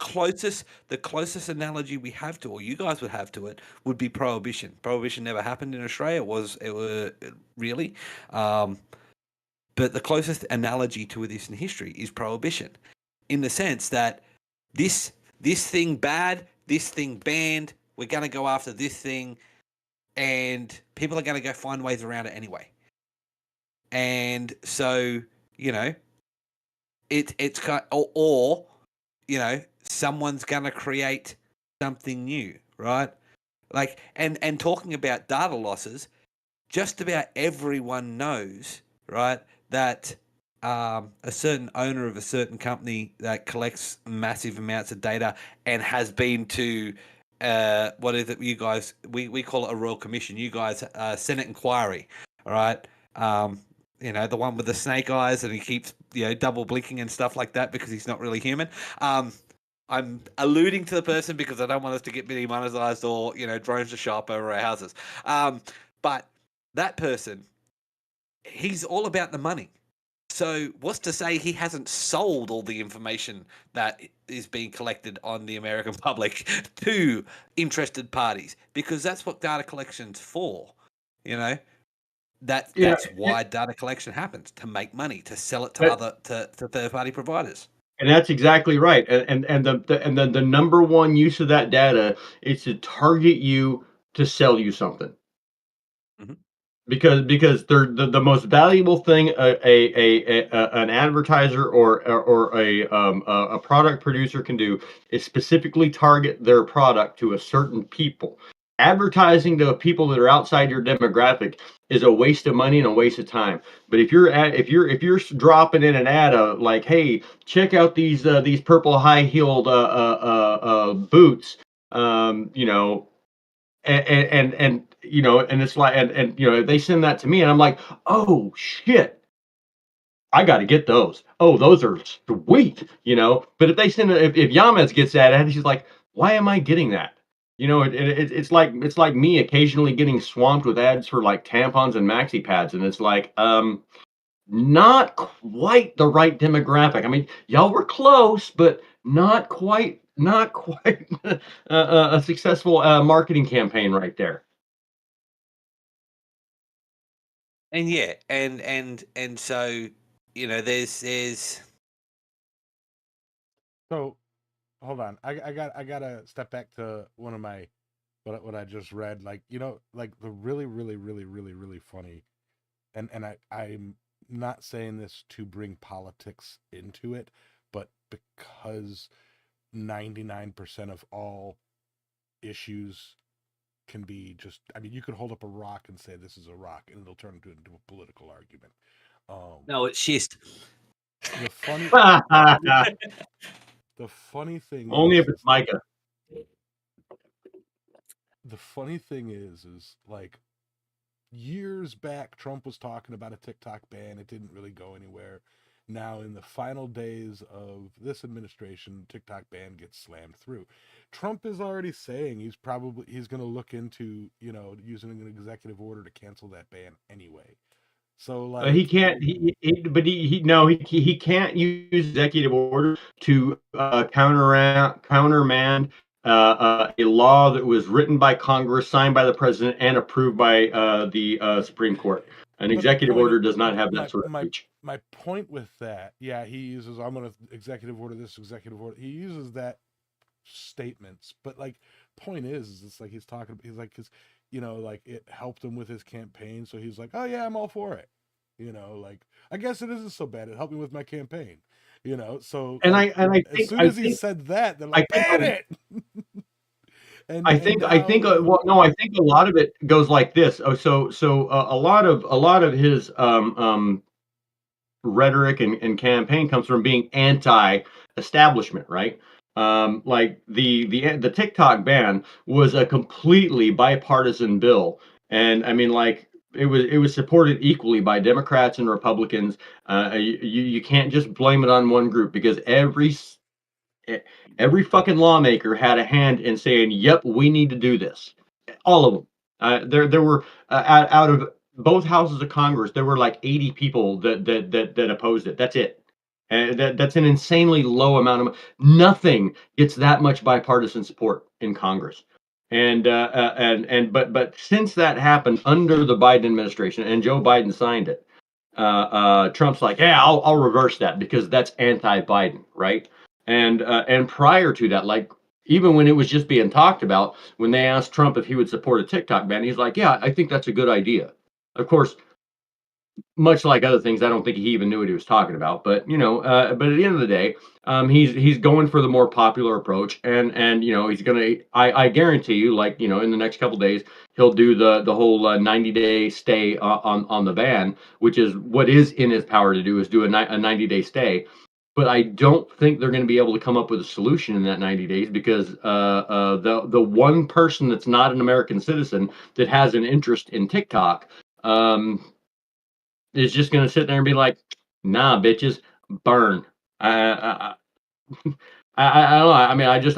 closest analogy we have to, or you guys would have to it, would be prohibition. Prohibition never happened in Australia. It was really, but the closest analogy to this in history is prohibition, in the sense that this thing bad, this thing banned. We're gonna go after this thing, and people are gonna go find ways around it anyway. And so, it's kind or someone's gonna create something new, right? Like, and talking about data losses, just about everyone knows, right, that a certain owner of a certain company that collects massive amounts of data and has been to what is it? You guys, we call it a royal commission. You guys, Senate inquiry. All right. The one with the snake eyes, and he keeps double blinking and stuff like that because he's not really human. I'm alluding to the person because I don't want us to get demonetized or drones to show up over our houses. But that person, he's all about the money. So what's to say he hasn't sold all the information that is being collected on the American public to interested parties? Because that's what data collection's for. That's why data collection happens, to make money, to sell it to third party providers. And that's exactly right. And the number one use of that data is to target you to sell you something. Mm-hmm. Because they're the most valuable thing an advertiser or a product producer can do is specifically target their product to a certain people. Advertising to people that are outside your demographic is a waste of money and a waste of time. But if you're dropping in an ad of like, hey, check out these purple high heeled boots, and it's like, and they send that to me, and I'm like, oh shit, I got to get those. Oh, those are sweet, But if they send it, if Yamez gets that ad, she's like, why am I getting that? It's like me occasionally getting swamped with ads for like tampons and maxi pads, and it's like, not quite the right demographic. I mean, y'all were close, but not quite a successful marketing campaign right there. And yeah, and so there's. So, hold on. I gotta step back to one of my what I just read. Like like the really really really really really funny, and I'm not saying this to bring politics into it, but because 99% of all issues can be just, I mean, you could hold up a rock and say this is a rock and it'll turn into a political argument. No, it's schist. The funny the funny thing Only is, if it's Micah. the funny thing is like years back Trump was talking about a TikTok ban. It didn't really go anywhere. Now in the final days of this administration, TikTok ban gets slammed through. Trump is already saying he's going to look into, using an executive order to cancel that ban anyway. So like he can't. He can't use executive order to countermand a law that was written by Congress, signed by the president, and approved by the Supreme Court. An executive order does not have that sort of reach. My point with that, yeah, he uses, I'm going to executive order this, executive order. He uses that statements, but like, point is it's like he's like, cause like it helped him with his campaign. So he's like, oh yeah, I'm all for it. Like, I guess it isn't so bad. It helped me with my campaign. So And like, I think, as soon as he said that, they're like, ban it. I think a lot of it goes like this. A lot of his rhetoric and campaign comes from being anti-establishment, right? Like the TikTok ban was a completely bipartisan bill, and I mean, like it was supported equally by Democrats and Republicans. You can't just blame it on one group because every fucking lawmaker had a hand in saying, "Yep, we need to do this." All of them. There were out of both houses of Congress, there were like 80 people that opposed it. That's it. And that's an insanely low amount of. Nothing gets that much bipartisan support in Congress. But since that happened under the Biden administration and Joe Biden signed it, Trump's like, yeah, I'll reverse that because that's anti-Biden, right? And prior to that, like even when it was just being talked about, when they asked Trump if he would support a TikTok ban, he's like, yeah, I think that's a good idea. Of course, much like other things, I don't think he even knew what he was talking about. But but at the end of the day, he's going for the more popular approach, and he's gonna. I guarantee you, like in the next couple of days, he'll do the whole 90-day stay on the ban, which is what is in his power to do, is do a 90-day stay. but I don't think they're going to be able to come up with a solution in that 90 days because the one person that's not an American citizen that has an interest in TikTok is just going to sit there and be like, "Nah, bitches, burn." I, I don't know. I mean, I just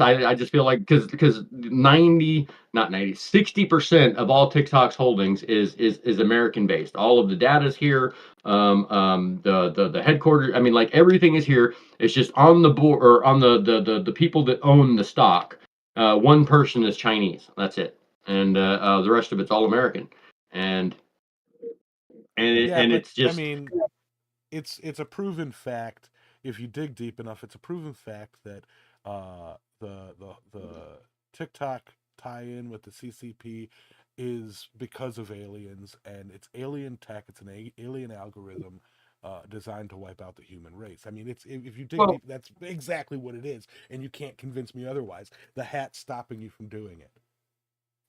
feel like because 60% of all TikTok's holdings is American based. All of the data is here. The headquarters. I mean, like everything is here. It's just on the board or on the people that own the stock. One person is Chinese. That's it, and the rest of it's all American. And Yeah, but it's just I mean, it's a proven fact. If you dig deep enough, it's a proven fact that the TikTok tie-in with the CCP is because of aliens, and it's alien tech. It's an alien algorithm designed to wipe out the human race. I mean, it's if you dig well, deep, that's exactly what it is, and you can't convince me otherwise. The hat's stopping you from doing it.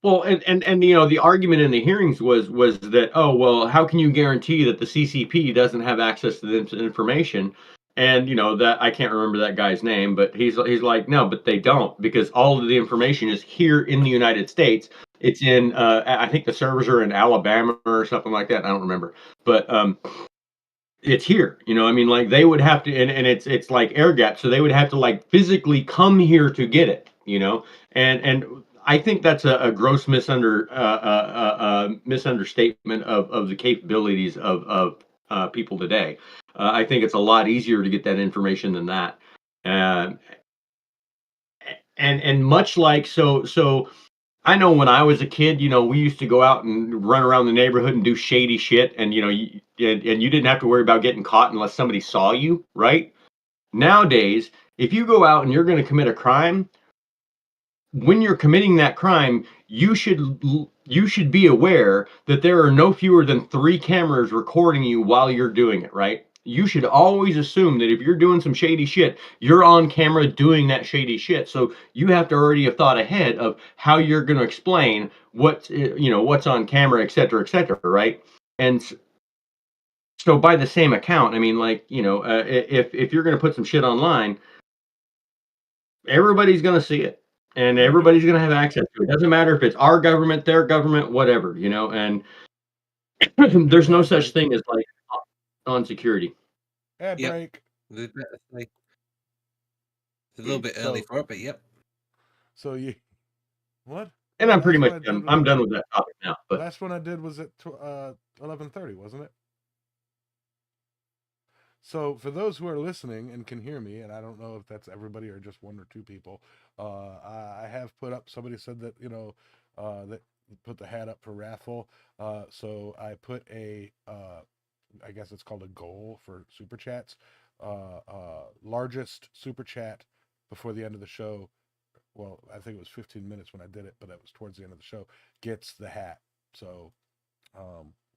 Well, and the argument in the hearings was that, oh well, how can you guarantee that the CCP doesn't have access to this information? And that I can't remember that guy's name, but he's like, no, but they don't, because all of the information is here in the United States. It's in I think the servers are in Alabama or something like that. I don't remember, but it's here. I mean, like they would have to, and it's like air gap, so they would have to like physically come here to get it. And I think that's a gross misunderstatement of the capabilities of people today. I think it's a lot easier to get that information than that. Uh, and much like so I know when I was a kid, we used to go out and run around the neighborhood and do shady shit, and and you didn't have to worry about getting caught unless somebody saw you, right? Nowadays, if you go out and you're going to commit a crime, when you're committing that crime, you should be aware that there are no fewer than 3 cameras recording you while you're doing it, right? You should always assume that if you're doing some shady shit, you're on camera doing that shady shit. So you have to already have thought ahead of how you're going to explain what's on camera, et cetera, right? And so by the same account, I mean, like, if you're going to put some shit online, everybody's going to see it, and everybody's going to have access to it. It doesn't matter if it's our government, their government, whatever, and there's no Ad such break. thing as like on security. Ad Yep. break. It's a little bit early So for it, but yep. so you what? And The I'm pretty last one much I done. did was I'm done with that topic now. the But last one I did was at 11:30, wasn't it? So for those who are listening and can hear me, and I don't know if that's everybody or just 1 or 2 people, I have put up. Somebody said that that put the hat up for raffle. So I put I guess it's called a goal for super chats. Largest super chat before the end of the show. Well, I think it was 15 minutes when I did it, but it was towards the end of the show. Gets the hat. So,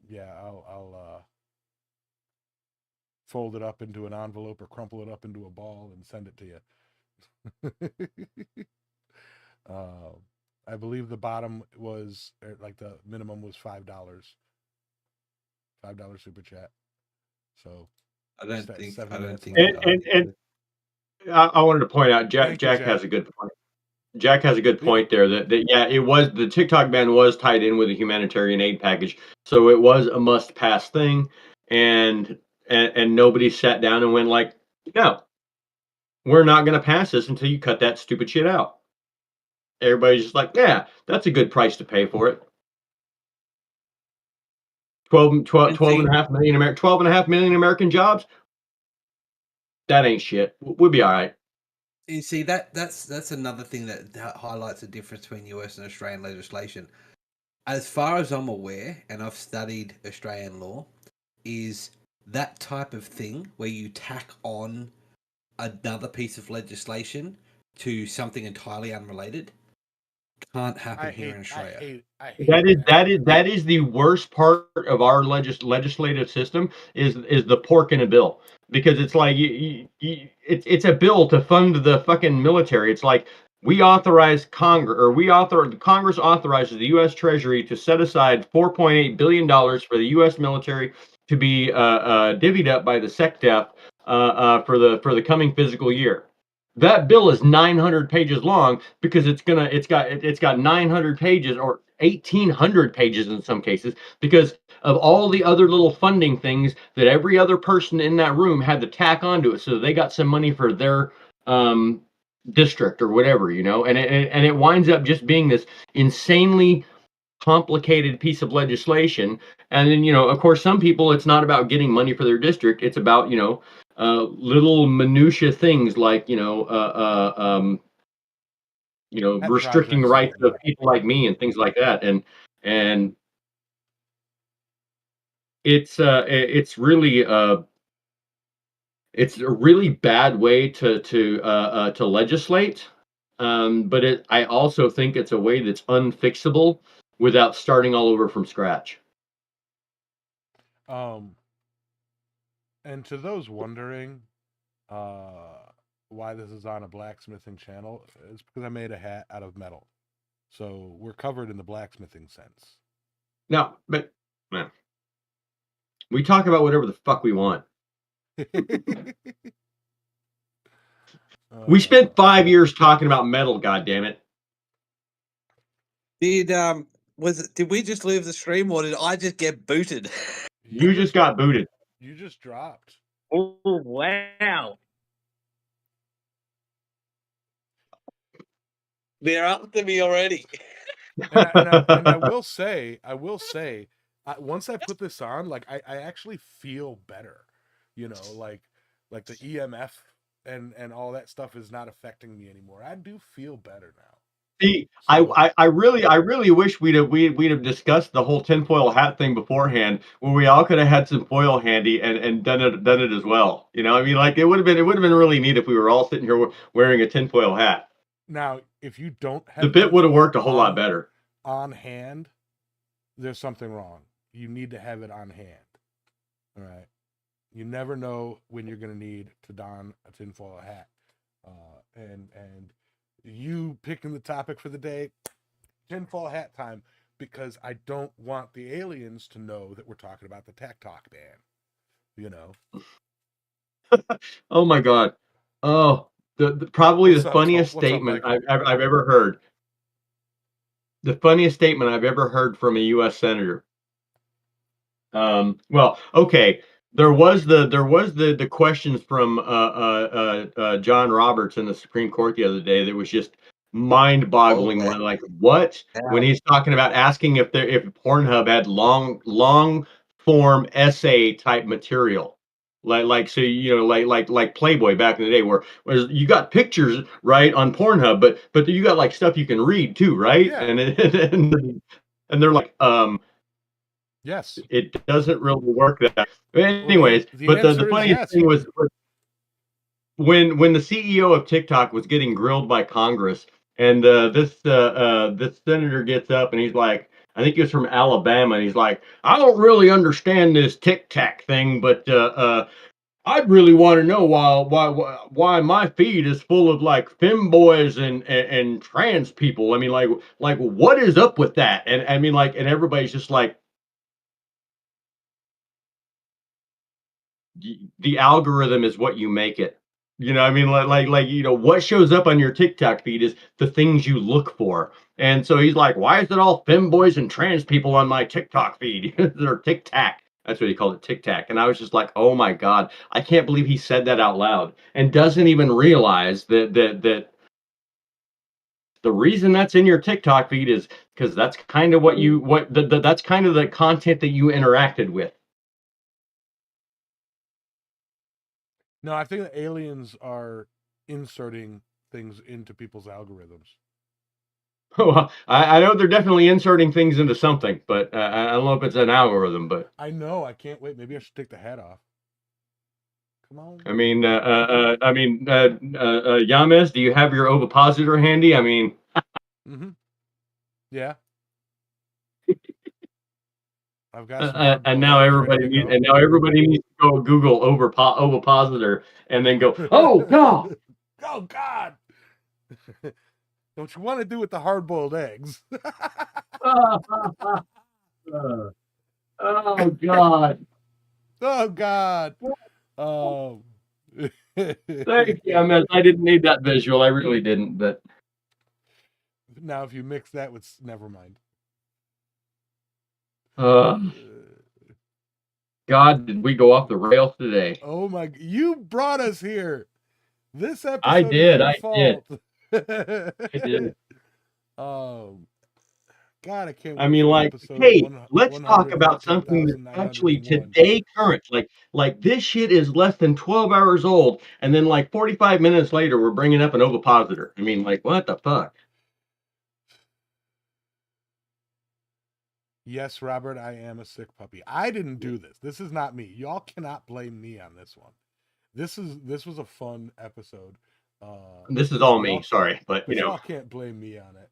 yeah, I'll fold it up into an envelope or crumple it up into a ball and send it to you. I believe the bottom was like the minimum was $5. $5 super chat. So I don't think. 7 I don't minutes think. left. and I wanted to point out, Thank you, Jack Jack. has a good point. Jack has a good Yeah. point there that yeah, it was the TikTok ban was tied in with a humanitarian aid package, so it was a must pass thing, and nobody sat down and went like, no, we're not going to pass this until you cut that stupid shit out. Everybody's just like, yeah, that's a good price to pay for it. 12 and a half million 12.5 million American jobs. That ain't shit. We'll be all right. You see that's another thing that highlights the difference between US and Australian legislation. As far as I'm aware, and I've studied Australian law, is that type of thing where you tack on another piece of legislation to something entirely unrelated can't happen here in Australia. I hate That is the worst part of our legislative system is the pork in a bill, because it's like it's a bill to fund the fucking military. It's like Congress authorizes the U.S. Treasury to set aside $4.8 billion for the U.S. military to be divvied up by the SecDef for the coming fiscal year. That bill is 900 pages long because it's got 900 pages or 1,800 pages in some cases because of all the other little funding things that every other person in that room had to tack onto it, so they got some money for their district or whatever, and it winds up just being this insanely complicated piece of legislation. And then, of course, some people, it's not about getting money for their district. It's about, little minutia things like, Pet restricting the projects rights and of people like me and things like that. And it's a really bad way to legislate. But I also think it's a way that's unfixable without starting all over from scratch. And to those wondering why this is on a blacksmithing channel, it's because I made a hat out of metal. So we're covered in the blacksmithing sense. Now, but man, we talk about whatever the fuck we want. We spent 5 years talking about metal, goddammit. Did we just leave the stream or did I just get booted? You just got booted. You just dropped. Oh wow. They're up to me already. And I will say, once I put this on, like I actually feel better, like the EMF and all that stuff is not affecting me anymore. I do feel better now. See, so, I really wish we'd have discussed the whole tinfoil hat thing beforehand, where we all could have had some foil handy and done it as well. I mean, like it would have been really neat if we were all sitting here wearing a tinfoil hat. Now, if you don't have the bit would have worked a whole lot better on hand, there's something wrong. You need to have it on hand. All right. You never know when you're going to need to don a tinfoil hat. And you picking the topic for the day, tinfoil hat time, because I don't want the aliens to know that we're talking about the Tech Talk ban. Oh my God. Oh, probably the funniest statement I've ever heard. The funniest statement I've ever heard from a U.S. senator. Well, okay. There was the questions from John Roberts in the Supreme Court the other day that was just mind-boggling. Oh, like what? Yeah. When he's talking about asking if Pornhub had long form essay type material. Like so like Playboy back in the day where you got pictures right on Pornhub, but you got like stuff you can read too, right? Yeah. And they're like, yes, it doesn't really work that. Anyways, well, the funniest thing was when the CEO of TikTok was getting grilled by Congress, and this senator gets up and he's like, I think he was from Alabama, and he's like, I don't really understand this TikTok thing, but I'd really want to know why my feed is full of like femboys and trans people. I mean, like what is up with that? And I mean, like, and everybody's just like, the algorithm is what you make it. I mean, like what shows up on your TikTok feed is the things you look for. And so he's like, why is it all femboys and trans people on my TikTok feed? They're TikTok. That's what he called it, TikTok. And I was just like, oh my God, I can't believe he said that out loud and doesn't even realize that the reason that's in your TikTok feed is because that's kind of that's kind of the content that you interacted with. No, I think the aliens are inserting things into people's algorithms. Well, I know they're definitely inserting things into something, but I don't know if it's an algorithm. But I know, I can't wait. Maybe I should take the hat off. Come on. I mean, Yames, do you have your ovipositor handy? I mean, yeah. I've got and now everybody needs to go Google ovipositor and then go, oh God, oh God. Don't you want to do with the hard-boiled eggs? oh God. Oh God. Thank you. I didn't need that visual. I really didn't. But Now, if you mix that with, never mind. God, did we go off the rails today? Oh my! You brought us here. This episode I did. is your I fault. I did. God, I can't I wait mean, for like, episode hey, let's talk about something that's actually 115,901. today current. Like this shit is less than 12 hours old, and then like 45 minutes later, we're bringing up an ovipositor. I mean, like, what the fuck? Yes, Robert, I am a sick puppy. I didn't do this. This is not me. Y'all cannot blame me on this one. This was a fun episode. This is all me. Sorry, but you know, y'all can't blame me on it.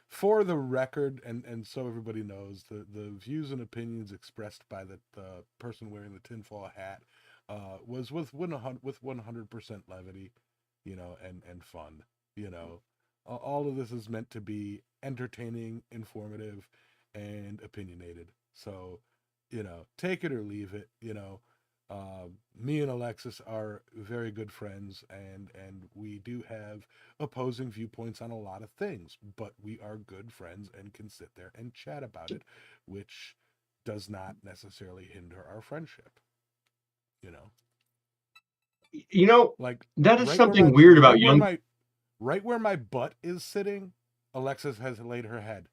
For the record, and so everybody knows, the views and opinions expressed by the person wearing the tinfoil hat was with 100% levity, and fun. All of this is meant to be entertaining, informative, and opinionated. So, take it or leave it. Me and Alexis are very good friends, and we do have opposing viewpoints on a lot of things, but we are good friends and can sit there and chat about it, which does not necessarily hinder our friendship. Like that is something weird about young. Right where my butt is sitting, Alexis has laid her head.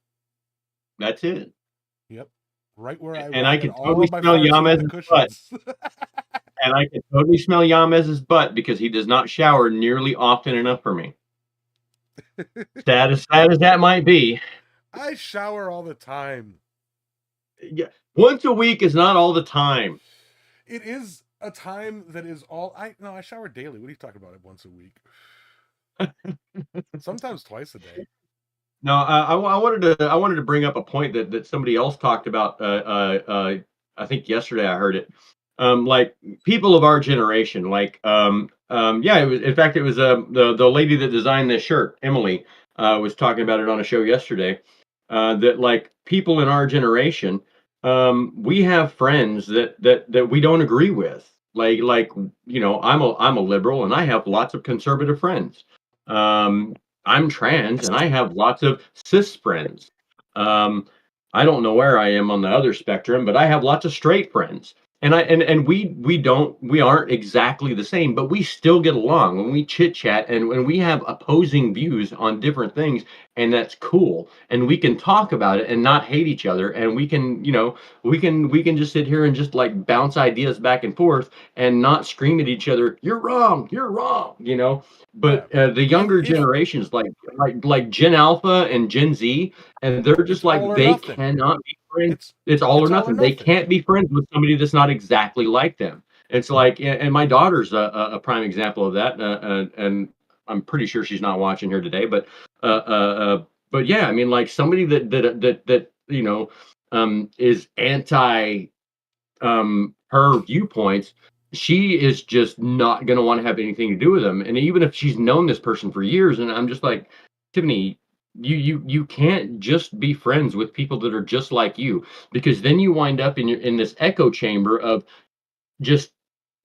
That's it. Yep. Right where I and I can all totally of my smell farts into the Yamez's butt. cushions. And I can totally smell Yamez's butt because he does not shower nearly often enough for me. Sad as that might be. I shower all the time. Yeah, once a week is not all the time. It is a time that is all. I shower daily. What are you talking about? Once a week. Sometimes twice a day. No, I wanted to bring up a point that somebody else talked about. I think yesterday I heard it. Like people of our generation, like yeah, it was. In fact, it was the lady that designed this shirt, Emily, was talking about it on a show yesterday. That like people in our generation, we have friends that we don't agree with. Like I'm a liberal and I have lots of conservative friends. I'm trans and I have lots of cis friends. Um, I don't know where I am on the other spectrum, but I have lots of straight friends. And we aren't exactly the same, but we still get along when we chit chat and when we have opposing views on different things, and that's cool. And we can talk about it and not hate each other, and we can we can just sit here and just like bounce ideas back and forth and not scream at each other, you're wrong, but the younger generations, like Gen Alpha and Gen Z, and they're just like they cannot be friends. It's all or nothing. They can't be friends with somebody that's not exactly like them. It's like, and my daughter's a prime example of that. And I'm pretty sure she's not watching here today, but yeah, I mean, like somebody that is anti her viewpoints, she is just not going to want to have anything to do with them. And even if she's known this person for years, and I'm just like, Tiffany, you can't just be friends with people that are just like you, because then you wind up in this echo chamber of just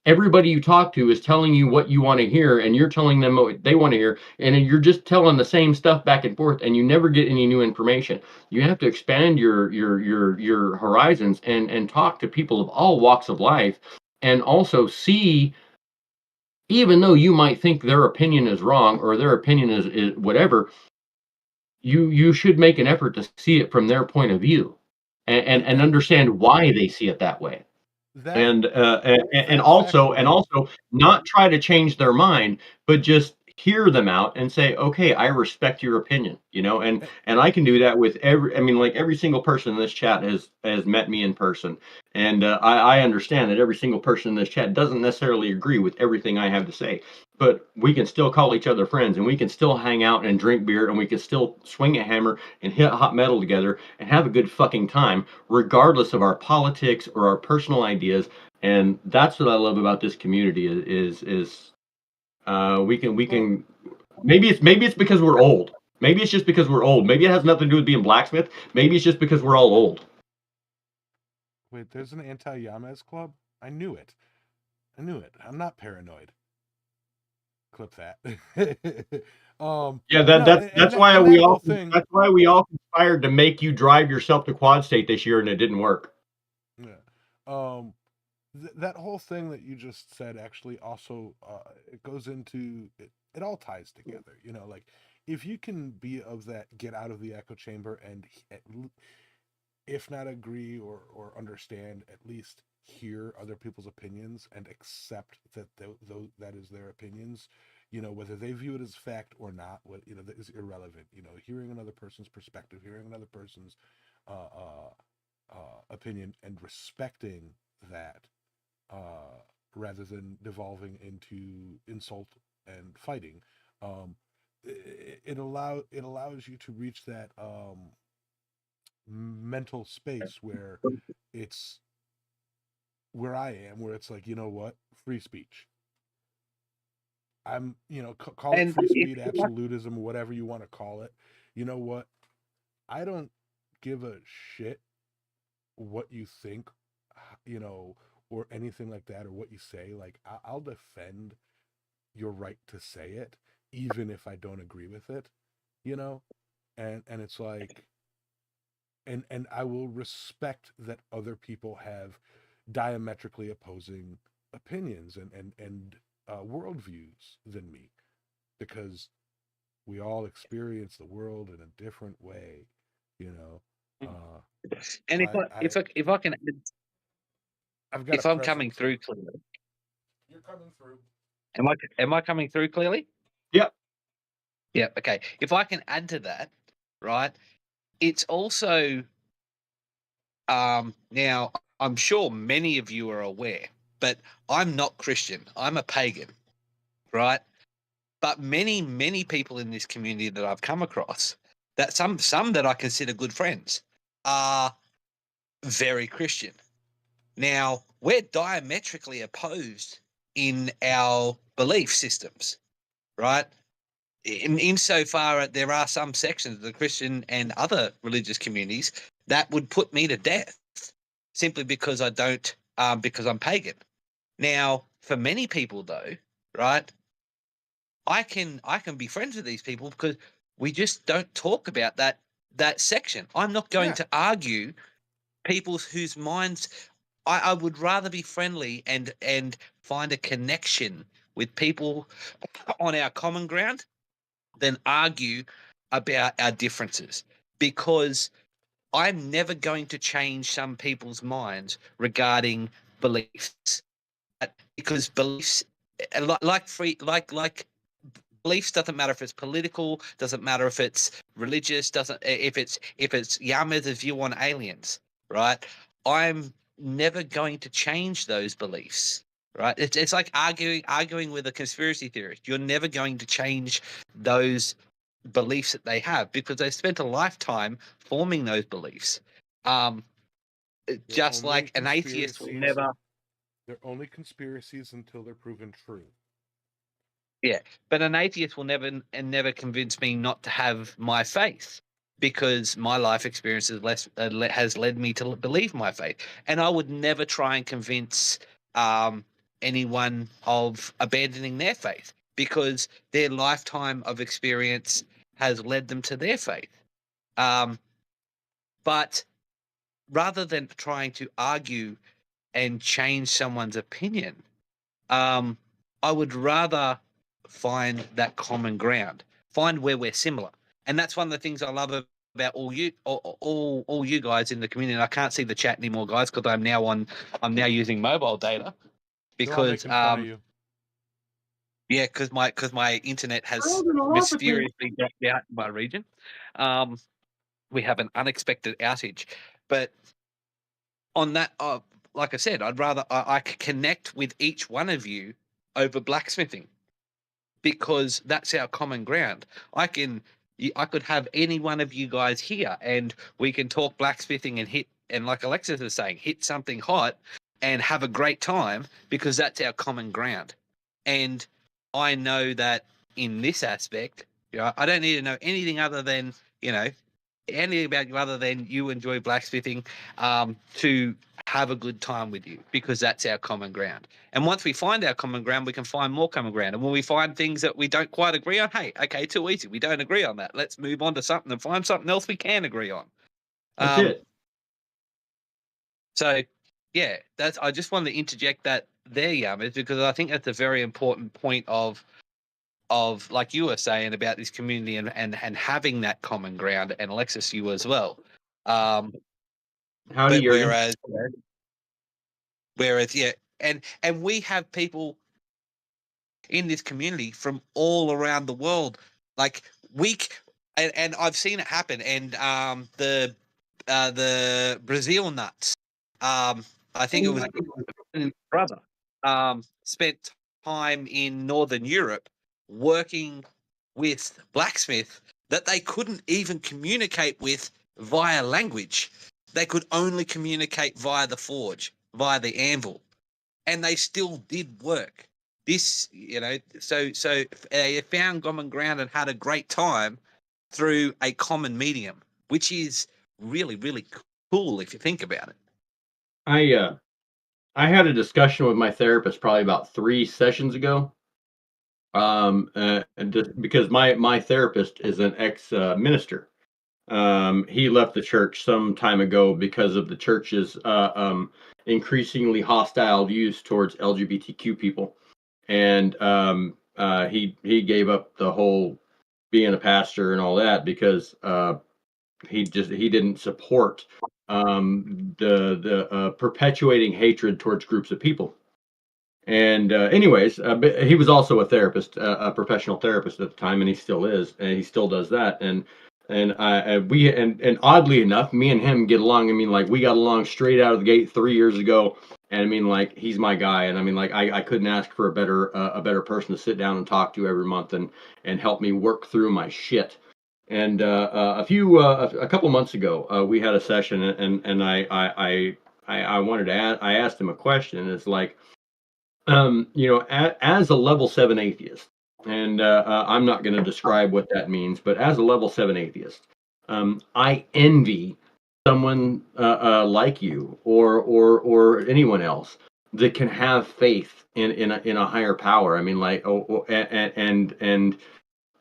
everybody you talk to is telling you what you want to hear, and you're telling them what they want to hear, and you're just telling the same stuff back and forth, and you never get any new information. You have to expand your horizons and talk to people of all walks of life, and also see, even though you might think their opinion is wrong or their opinion is whatever, you should make an effort to see it from their point of view, and understand why they see it that way. And also not try to change their mind, but just hear them out and say, okay, I respect your opinion, and I can do that with every single person in this chat has met me in person, and I understand that every single person in this chat doesn't necessarily agree with everything I have to say, but we can still call each other friends, and we can still hang out and drink beer, and we can still swing a hammer and hit hot metal together and have a good fucking time, regardless of our politics or our personal ideas. And that's what I love about this community is we can maybe it's because we're old. Maybe it's just because we're old. Maybe it has nothing to do with being blacksmith. Maybe it's just because we're all old. Wait, there's an anti-Yamez club? I knew it. I'm not paranoid. Clip that. Yeah, No, that's why and we that whole all thing. that's why we all conspired to make you drive yourself to Quad State this year, and it didn't work. Yeah. That whole thing that you just said actually also it goes into it. It all ties together. You know, like if you can be of that, get out of the echo chamber and if not agree or understand, at least hear other people's opinions and accept that that is their opinions. You know, whether they view it as fact or not, what you know that is irrelevant. You know, hearing another person's perspective, hearing another person's opinion, and respecting that, rather than devolving into insult and fighting. It allows you to reach that mental space where it's where I am, where it's like, you know what, free speech. I'm, you know, call it And free speech, absolutism, whatever you want to call it. You know what? I don't give a shit what you think, you know, or anything like that, or what you say. Like, I'll defend your right to say it, even if I don't agree with it, you know? And it's like, and I will respect that other people have diametrically opposing opinions and worldviews than me, because we all experience the world in a different way, you know. and if I can, I've got a if I'm coming present. through clearly, You're coming through. am I coming through clearly? Yeah. Yeah. Okay. If I can add to that, right? It's also now I'm sure many of you are aware, but I'm not Christian. I'm a pagan, right? But many people in this community that I've come across, that some that I consider good friends, are very Christian. Now, we're diametrically opposed in our belief systems, right? Insofar there are some sections of the Christian and other religious communities that would put me to death simply because I don't, because I'm pagan. Now, for many people though, right, I can be friends with these people because we just don't talk about that section. I'm not going Yeah. to argue people whose minds I would rather be friendly and find a connection with people on our common ground than argue about our differences, because I'm never going to change some people's minds regarding beliefs, because beliefs like free like beliefs doesn't matter if it's political, doesn't matter if it's religious, doesn't if it's Yama's view on aliens, right? I'm never going to change those beliefs, right? It's like arguing with a conspiracy theorist. You're never going to change those beliefs that they have because they spent a lifetime forming those beliefs. Just like an atheist will never. They're only conspiracies until they're proven true. Yeah, but an atheist will never convince me not to have my faith, because my life experience has led me to believe my faith, and I would never try and convince anyone of abandoning their faith because their lifetime of experience has led them to their faith. But rather than trying to argue and change someone's opinion, I would rather find that common ground, find where we're similar, and that's one of the things I love about all you guys in the community. And I can't see the chat anymore, guys, because I'm now using mobile data They're all because making fun of you. yeah, because my internet has neuropathy. mysteriously dropped out in my region. We have an unexpected outage, but on that, like I said, I'd rather I could connect with each one of you over blacksmithing, because that's our common ground. I could have any one of you guys here, and we can talk blacksmithing and hit, and like Alexis is saying, hit something hot and have a great time, because that's our common ground. And I know that in this aspect, I don't need to know anything other than, anything about you other than you enjoy blacksmithing, to have a good time with you, because that's our common ground. And once we find our common ground, we can find more common ground. And when we find things that we don't quite agree on, hey, okay, too easy. We don't agree on that. Let's move on to something and find something else we can agree on. That's it. So, yeah, I just wanted to interject that there, Yamas, because I think that's a very important point of like you were saying about this community and having that common ground, and Alexis, you as well. Howdy, But Jurgen. whereas, yeah, and we have people in this community from all around the world, like and I've seen it happen. And the Brazil nuts, I think it was brother, spent time in Northern Europe working with blacksmith that they couldn't even communicate with via language. They could only communicate via the forge, via the anvil, and they still did work. This, so they found common ground and had a great time through a common medium, which is really, really cool if you think about it. I had a discussion with my therapist probably about 3 sessions ago. And just because my therapist is an ex minister. He left the church some time ago because of the church's increasingly hostile views towards LGBTQ people, and he gave up the whole being a pastor and all that because he didn't support the perpetuating hatred towards groups of people. And anyways, but he was also a therapist, a professional therapist at the time, and he still is, and he still does that. And oddly enough, me and him get along. I mean, like, we got along straight out of the gate 3 years ago. And I mean, like, he's my guy, and I mean, like, I couldn't ask for a better person to sit down and talk to every month and help me work through my shit. And a couple months ago, we had a session, and I wanted to I asked him a question, and it's like, as a level 7 atheist, and I'm not going to describe what that means, but as a level 7 atheist, I envy someone like you or anyone else that can have faith in a higher power. I mean, like,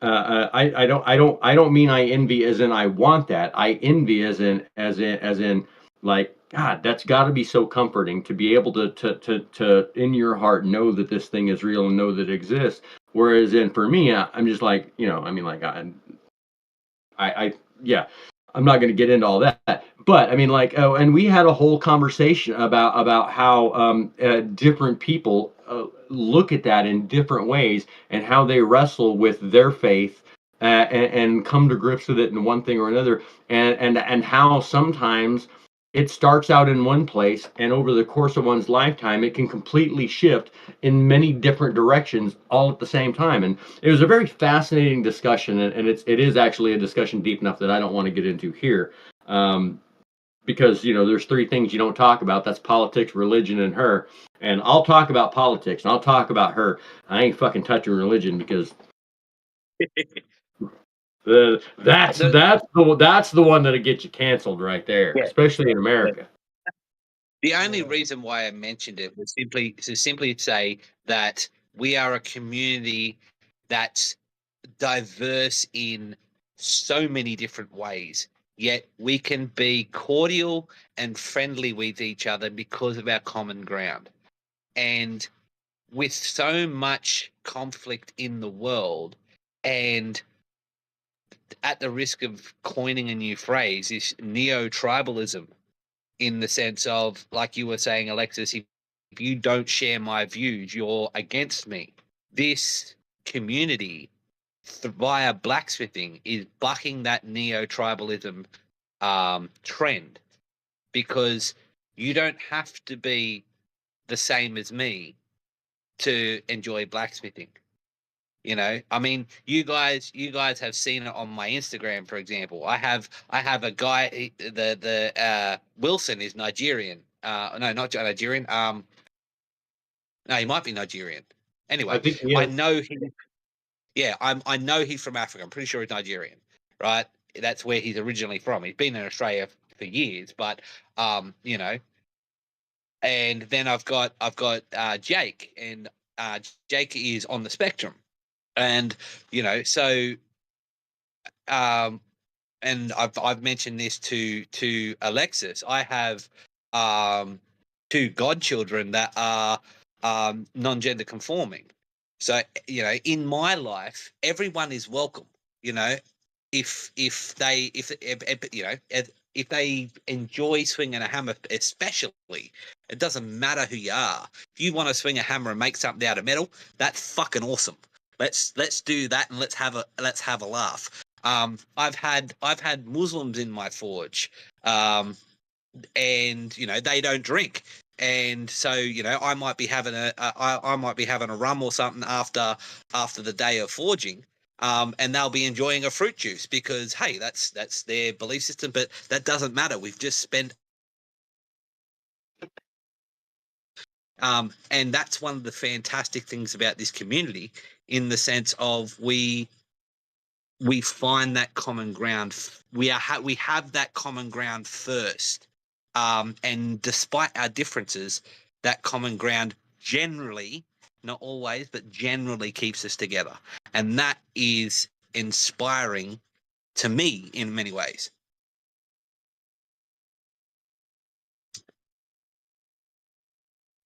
I don't mean I envy as in I want that. I envy as in like, God, that's got to be so comforting to be able to in your heart know that this thing is real and know that it exists. Whereas for me, I'm just like, I mean, like, yeah, I'm not going to get into all that, but I mean, like, and we had a whole conversation about how different people look at that in different ways and how they wrestle with their faith and come to grips with it in one thing or another, and how sometimes it starts out in one place, and over the course of one's lifetime, it can completely shift in many different directions all at the same time. And it was a very fascinating discussion, and it is actually a discussion deep enough that I don't want to get into here, because there's 3 things you don't talk about. That's politics, religion, and her. And I'll talk about politics and I'll talk about her. I ain't fucking touching religion, because that's the one that'll get you canceled right there, Yeah. especially in America. The only reason why I mentioned it was simply to say that we are a community that's diverse in so many different ways, yet we can be cordial and friendly with each other because of our common ground. And with so much conflict in the world, and at the risk of coining a new phrase, is neo-tribalism, in the sense of, like you were saying, Alexis, if you don't share my views, you're against me. This community, via blacksmithing, is bucking that neo-tribalism trend, because you don't have to be the same as me to enjoy blacksmithing. I mean, you guys have seen it on my Instagram, for example. I have a guy, the Wilson is Nigerian. No, not Nigerian. No, he might be Nigerian. Anyway, I think I know he. Yeah, I know he's from Africa. I'm pretty sure he's Nigerian, right? that's where he's originally from. He's been in Australia for years, but you know. And then I've got Jake, and Jake is on the spectrum, and you know, so and I've mentioned this to Alexis. I have two godchildren that are non-gender conforming. So you know, in my life, everyone is welcome. You know, if you know if they enjoy swinging a hammer, especially, it doesn't matter who you are. If you want to swing a hammer and make something out of metal, that's fucking awesome. Let's do that, and let's have a laugh. I've had Muslims in my forge, and you know they don't drink, and so you know I might be having a rum or something after the day of forging, and they'll be enjoying a fruit juice because hey, that's their belief system, but that doesn't matter. We've just spent. And that's one of the fantastic things about this community, in the sense of we find that common ground. We have that common ground first, and despite our differences, that common ground generally, not always, but generally keeps us together, and that is inspiring to me in many ways.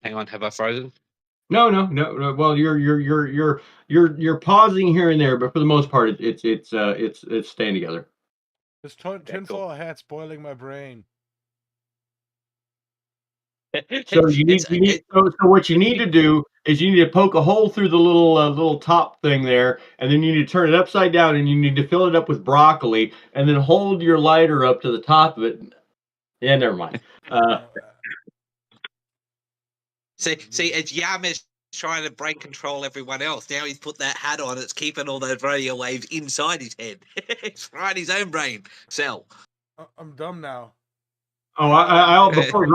Hang on, have I frozen? No. Well, you're pausing here and there, but for the most part, it's staying together. This tinfoil hat's boiling my brain. So so what you need to do is you need to poke a hole through the little top thing there, and then you need to turn it upside down, and you need to fill it up with broccoli, and then hold your lighter up to the top of it. Yeah, never mind. See, it's Yamesh trying to brain control everyone else. Now he's put that hat on. It's keeping all those radio waves inside his head. It's right his own brain cell. I'm dumb now. Oh, before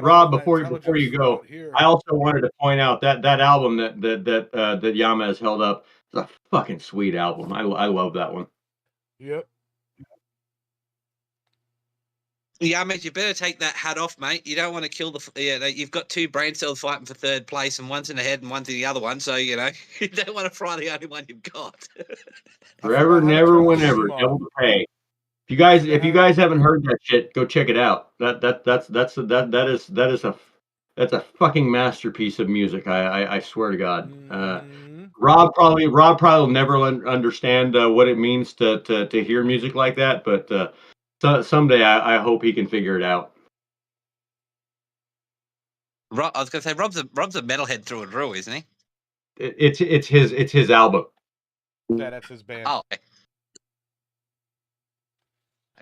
Rob, before you go, here. I also wanted to point out that album that Yama has held up is a fucking sweet album. I love that one. Yep. Yeah, mate, you better take that hat off, mate. You don't want to kill you've got two brain cells fighting for third place, and one's in the head and one's in the other one. So you know you don't want to fry the only one you've got. Forever, never, whenever, devil to pay. If you guys haven't heard that shit, go check it out. That's a fucking masterpiece of music. I swear to God. Rob probably will never understand what it means to hear music like that, but someday I hope he can figure it out. I was going to say Rob's a metalhead through and through, isn't he? It's his album. Yeah, that's his band. Oh,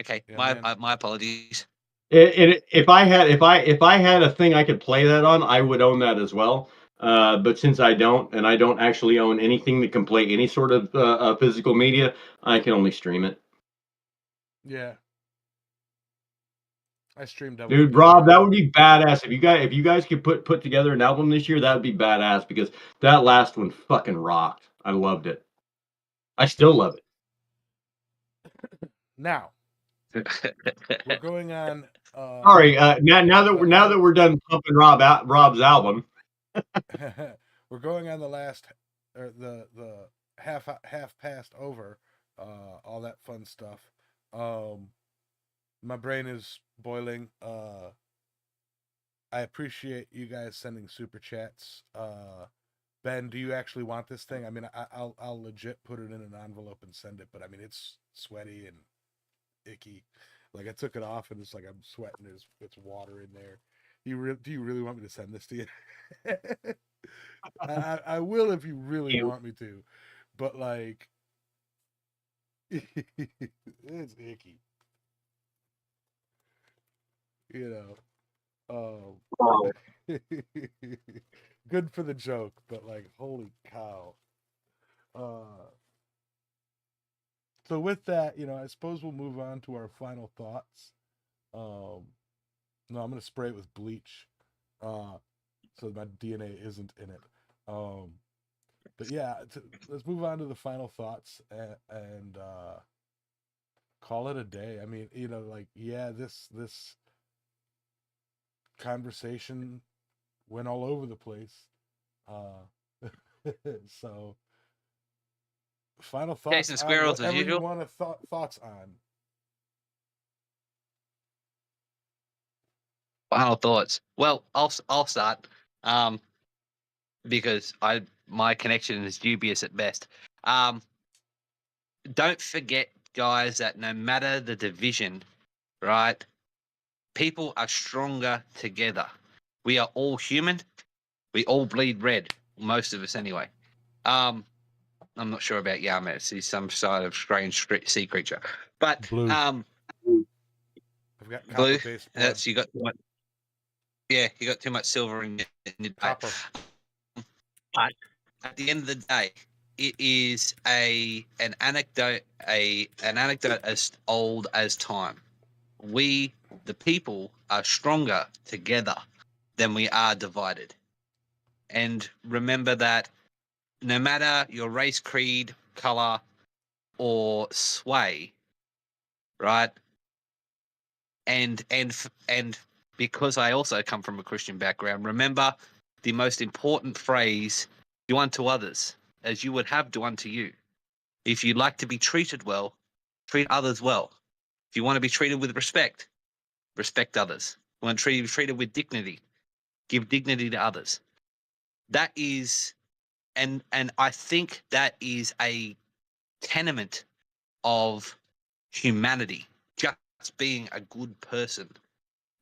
okay. Yeah, my apologies. If I had a thing I could play that on, I would own that as well. But since I don't, and I don't actually own anything that can play any sort of physical media, I can only stream it. Yeah. I streamed that. Dude, Rob, that would be badass. If you guys could put together an album this year, that would be badass, because that last one fucking rocked. I loved it. I still love it. Now we're going on. Sorry, now that we're done pumping Rob's album, we're going on the last, or the half past over, all that fun stuff. My brain is boiling. I appreciate you guys sending super chats. Ben, do you actually want this thing? I mean, I'll legit put it in an envelope and send it, but I mean, it's sweaty and icky. Like, I took it off and it's like I'm sweating. It's water in there. Do you really want me to send this to you? I will if you really want me to, but like, it's icky. You know, good for the joke, but like, holy cow. So with that, you know, I suppose we'll move on to our final thoughts. No, I'm gonna spray it with bleach, so my DNA isn't in it. But yeah, let's move on to the final thoughts, and call it a day. I mean, like, yeah, this conversation went all over the place. So, final thoughts Chasing on squirrels as whatever you usual. want to thoughts on. Final thoughts. Well, I'll start. Because my connection is dubious at best. Don't forget, guys, that no matter the division, right, people are stronger together. We are all human. We all bleed red. Most of us, anyway. I'm not sure about Yarmouth. He's some sort of strange sea creature. But Blue. I've got blue. copper-based blood. That's you got too much. Yeah, you got too much silver in your Copper. But at the end of the day, it is an anecdote as old as time. We, the people, are stronger together than we are divided. And remember that no matter your race, creed, color, or sway, right? And because I also come from a Christian background, remember the most important phrase: "Do unto others as you would have do unto you." If you like to be treated well, treat others well. If you want to be treated with respect, respect others. If you want to be treated with dignity, give dignity to others. That is, and I think that is a tenement of humanity, just being a good person.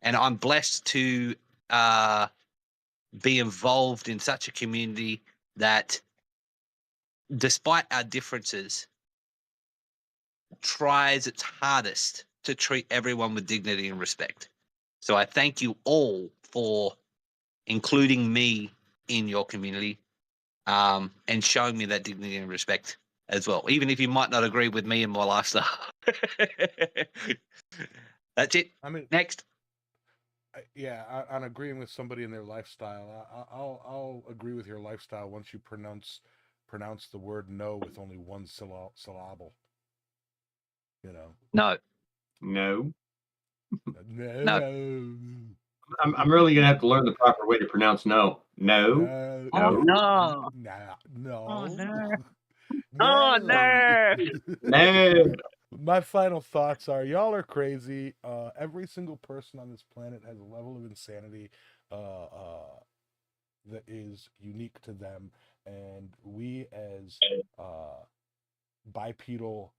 And I'm blessed to be involved in such a community that, despite our differences, tries its hardest to treat everyone with dignity and respect. So I thank you all for including me in your community, and showing me that dignity and respect as well, even if you might not agree with me and my lifestyle. That's it. I mean, Next. yeah, on agreeing with somebody in their lifestyle, I'll agree with your lifestyle once you pronounce the word no with only one syllable. No. No. No. I'm really gonna have to learn the proper way to pronounce no. No. Oh, no. No. Oh, no. No. Oh, no. No. My final thoughts are: y'all are crazy. Every single person on this planet has a level of insanity that is unique to them, and we as bipedal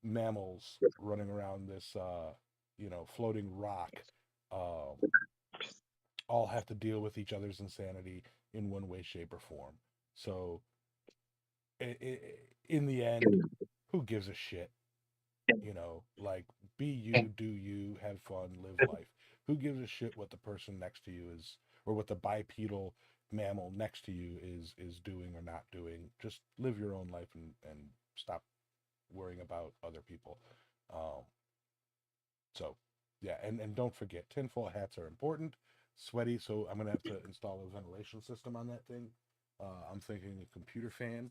mammals running around this floating rock all have to deal with each other's insanity in one way, shape, or form. So in the end, who gives a shit? Like, be you, do you, have fun, live life. Who gives a shit what the person next to you is, or what the bipedal mammal next to you is doing or not doing? Just live your own life and stop worrying about other people. So yeah, and don't forget, tinfoil hats are important. Sweaty, so I'm gonna have to install a ventilation system on that thing. I'm thinking a computer fan,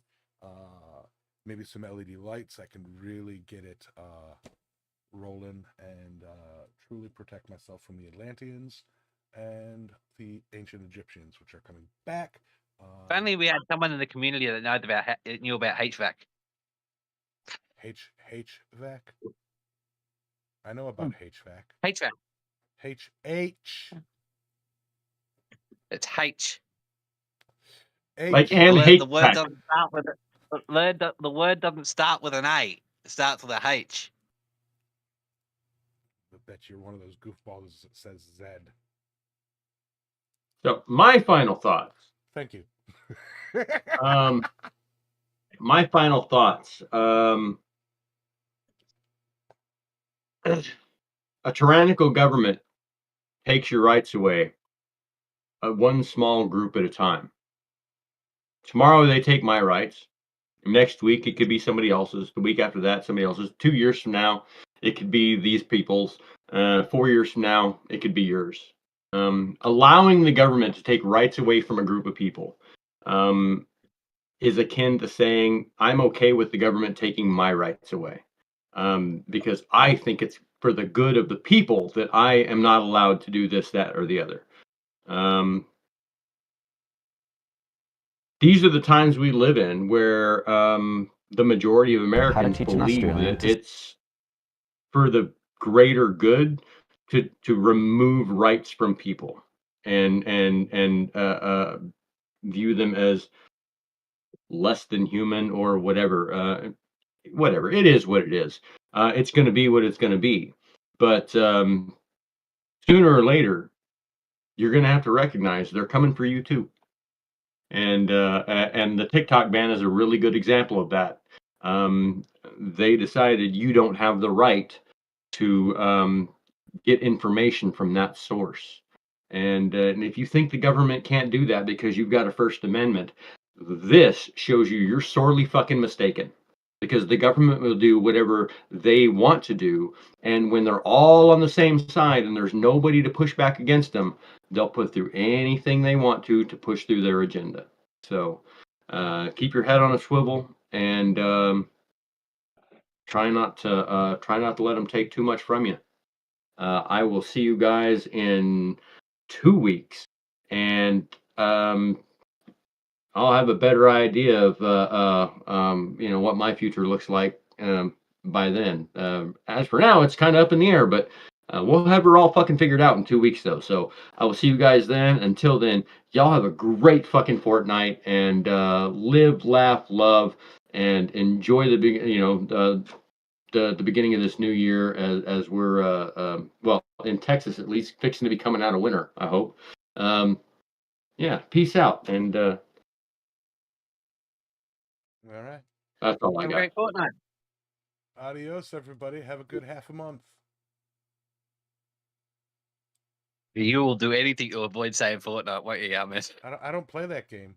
maybe some LED lights. I can really get it rolling and truly protect myself from the Atlanteans and the ancient Egyptians, which are coming back. If only we had someone in the community that knew about HVAC. HVAC. I know about HVAC. HVAC. HH. It's H. Like and The hate word doesn't start with the word doesn't start with an A. It starts with a H. I bet you're one of those goofballs that says Z. So my final thoughts. Thank you. My final thoughts. A tyrannical government takes your rights away, one small group at a time. Tomorrow they take my rights. Next week it could be somebody else's. The week after that, somebody else's. 2 years from now, it could be these people's. 4 years from now, it could be yours. Allowing the government to take rights away from a group of people is akin to saying, I'm okay with the government taking my rights away. because I think it's for the good of the people that I am not allowed to do this, that, or the other. These are the times we live in where the majority of Americans believe that it's for the greater good to remove rights from people and view them as less than human or whatever. Whatever it is, what it is. It's going to be what it's going to be. But sooner or later, you're going to have to recognize they're coming for you too. And the TikTok ban is a really good example of that. They decided you don't have the right to get information from that source. And if you think the government can't do that because you've got a First Amendment, this shows you're sorely fucking mistaken. Because the government will do whatever they want to do, and when they're all on the same side and there's nobody to push back against them, they'll put through anything they want to push through their agenda. So keep your head on a swivel and try not to let them take too much from you. I will see you guys in 2 weeks, and I'll have a better idea of what my future looks like by then. As for now, it's kind of up in the air, but we'll have her all fucking figured out in 2 weeks, though. So I will see you guys then. Until then, y'all have a great fucking fortnight and live, laugh, love, and enjoy the big, the beginning of this new year as we're well, in Texas at least, fixing to be coming out of winter. I hope. Yeah, peace out, and All right. that's all I Have a got. great fortnight. Adios, everybody. Have a good half a month. You will do anything to avoid saying fortnight, won't you, Yamis? I don't play that game.